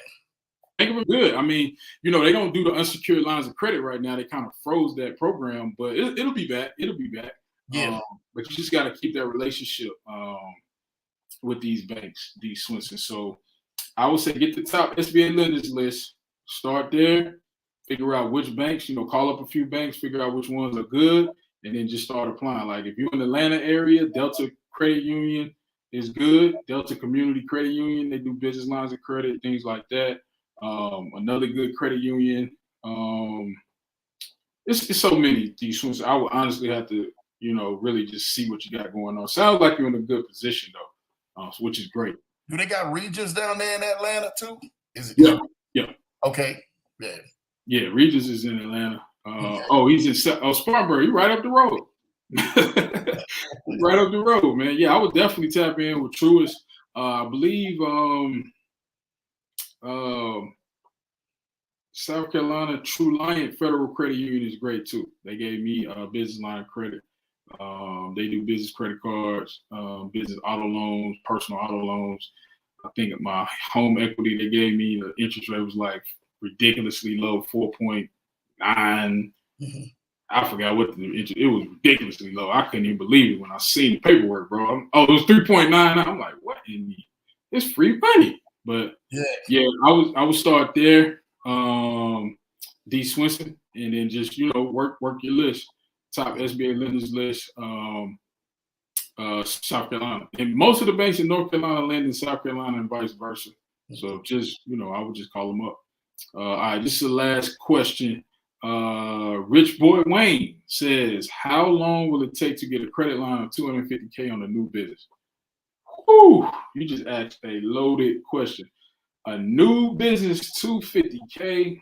Bank of America good. I mean, you know, they don't do the unsecured lines of credit right now. They kind of froze that program, but it'll be back. It'll be back. Yeah. But you just got to keep that relationship with these banks, these Swinson. So I would say get the top SBA lenders list, start there, figure out which banks, you know, call up a few banks, figure out which ones are good, and then just start applying. Like if you're in the Atlanta area, Delta Credit Union is good. Delta Community Credit Union, they do business lines of credit, things like that. Another good credit union. It's so many these Swinson. I would honestly have to, you know, really just see what you got going on. Sounds like you're in a good position though, which is great. Do they got regions down there in Atlanta too? Is it? Yeah. Yeah. Okay. Yeah. Yeah. Regis is in Atlanta. Oh, he's in Spartanburg. He's right up the road. Right up the road, man. Yeah, I would definitely tap in with Truist. I believe South Carolina True Lion Federal Credit Union is great too. They gave me a business line of credit. They do business credit cards, business auto loans, personal auto loans. I think my home equity they gave me, the interest rate was like ridiculously low, 4.9. Mm-hmm. I forgot what the interest. It was ridiculously low. I couldn't even believe it when I seen the paperwork, bro. It was 3.9. I'm like, what in the? It's free money. But yeah, I would start there. D Swinson, and then just, you know, work your list. Top SBA lenders list. South Carolina, and most of the banks in North Carolina lend in South Carolina and vice versa. So just, you know, I would just call them up. All right, this is the last question. Rich Boy Wayne says, how long will it take to get a credit line of $250K on a new business? Whew, you just asked a loaded question. A new business, $250K.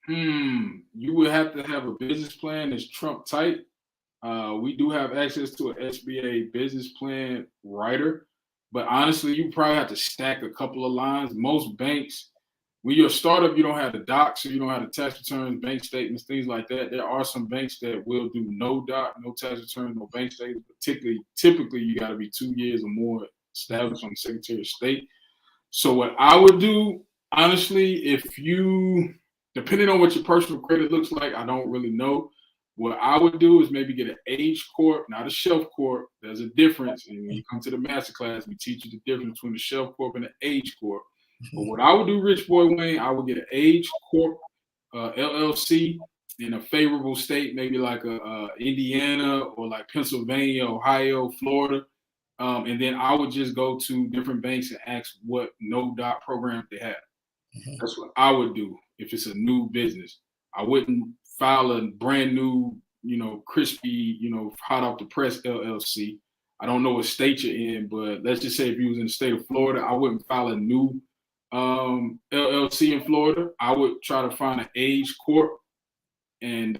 You would have to have a business plan that's Trump tight. We do have access to an SBA business plan writer, but honestly, you probably have to stack a couple of lines. Most banks, when you're a startup, you don't have the docs, so you don't have the tax returns, bank statements, things like that. There are some banks that will do no doc, no tax returns, no bank statements. Typically, you got to be 2 years or more established on the Secretary of State. So what I would do, honestly, depending on what your personal credit looks like, I don't really know. What I would do is maybe get an age corp, not a shelf corp. There's a difference. And when you come to the masterclass, we teach you the difference between the shelf corp and the age corp. But what I would do, Rich Boy Wayne, I would get an age corp LLC in a favorable state, maybe like Indiana or like Pennsylvania, Ohio, Florida. And then I would just go to different banks and ask what no doc program they have. That's what I would do if it's a new business. I wouldn't file a brand new, you know, crispy, you know, hot off the press LLC. I don't know what state you're in, but let's just say if you was in the state of Florida, I wouldn't file a new LLC in Florida. I would try to find an age corp and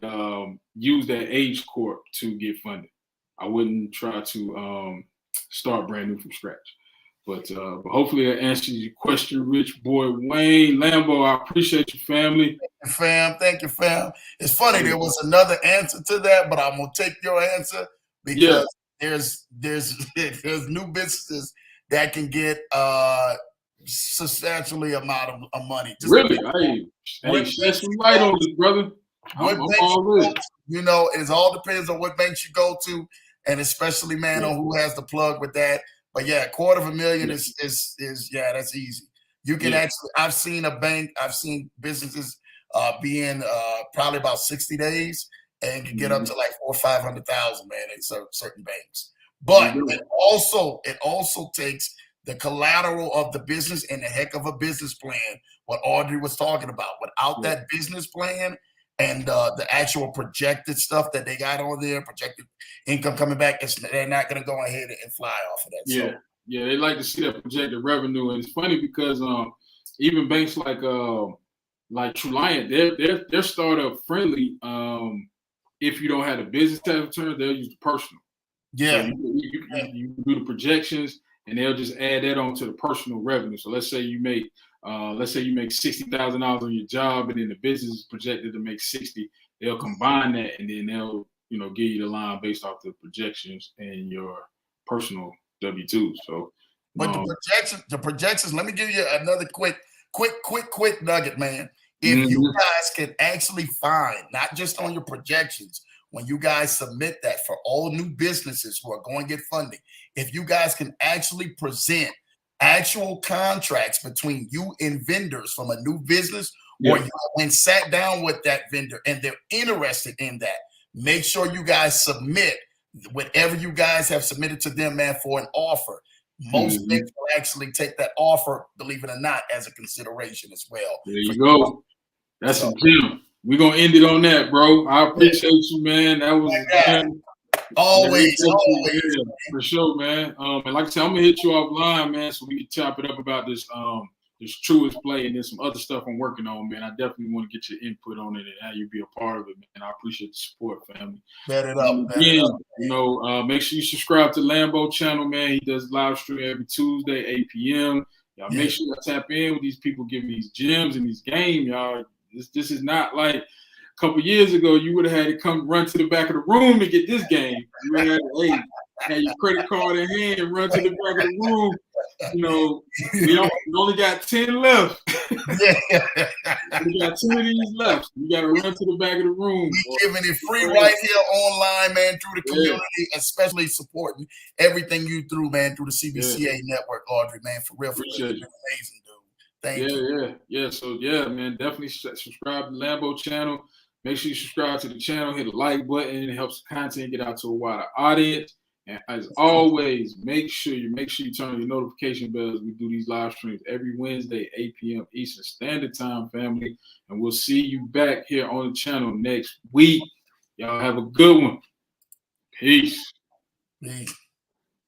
use that age corp to get funded. I wouldn't try to start brand new from scratch. But hopefully that answers your question, Rich Boy Wayne. Lambo, I appreciate your family. Thank you, fam. It's funny, there was another answer to that, but I'm gonna take your answer because there's new businesses that can get substantially amount of money. Really? Hey, shed some light on this, brother. I'm all in. You know, it all depends on what banks you go to, and especially, man, on who has the plug with that. But yeah, $250,000 is that's easy. You can actually, I've seen businesses being probably about 60 days and can get up to like $400,000 or $500,000, man, in certain banks. But it also takes the collateral of the business and a heck of a business plan, what Audrey was talking about. Without that business plan and the actual projected stuff that they got on there, projected income coming back, they're not going to go ahead and fly off of that. Yeah, they like to see that projected revenue, and it's funny because even banks like Truliant, they're startup friendly. If you don't have a business tax return, they'll use the personal. Yeah, so you do the projections, and they'll just add that on to the personal revenue. So let's say you make $60,000 on your job, and then the business is projected to make 60. They'll combine that, and then they'll give you the line based off the projections and your personal W-2. So But the projections, let me give you another quick nugget, man. If you guys can actually find, not just on your projections, when you guys submit that for all new businesses who are going to get funding, if you guys can actually present actual contracts between you and vendors from a new business, or you went sat down with that vendor and they're interested in that, make sure you guys submit whatever you guys have submitted to them, man, for an offer. Most banks will actually take that offer, believe it or not, as a consideration as well. There you go. That's a gem. We're going to end it on that, bro. I appreciate you, man. That was always. Yeah, for sure, man. And like I said, I'm going to hit you offline, man, so we can chop it up about this this truest play and then some other stuff I'm working on, man. I definitely want to get your input on it and have you be a part of it, man. I appreciate the support, family. Bet it up. You know, make sure you subscribe to Lambo channel, man. He does live stream every Tuesday, 8 p.m. Y'all make sure you tap in with these people giving these gems in these games, y'all. This is not like a couple years ago. You would have had to come run to the back of the room to get this game. You would have had to, have your credit card in hand and run to the back of the room. You know, we only got 10 left. We got 2 of these left. You got to run to the back of the room. We're giving it free right here online, man, through the community, especially supporting everything you through, man, through the CBCA network, Audrey, man, for real. It's been amazing, dude. Thank you. So, man, definitely subscribe to the Lambo channel. Make sure you subscribe to the channel. Hit the like button. It helps the content get out to a wider audience. And as always, make sure you turn on your notification bells. We do these live streams every Wednesday, 8 p.m. Eastern Standard Time, family. And we'll see you back here on the channel next week. Y'all have a good one. Peace.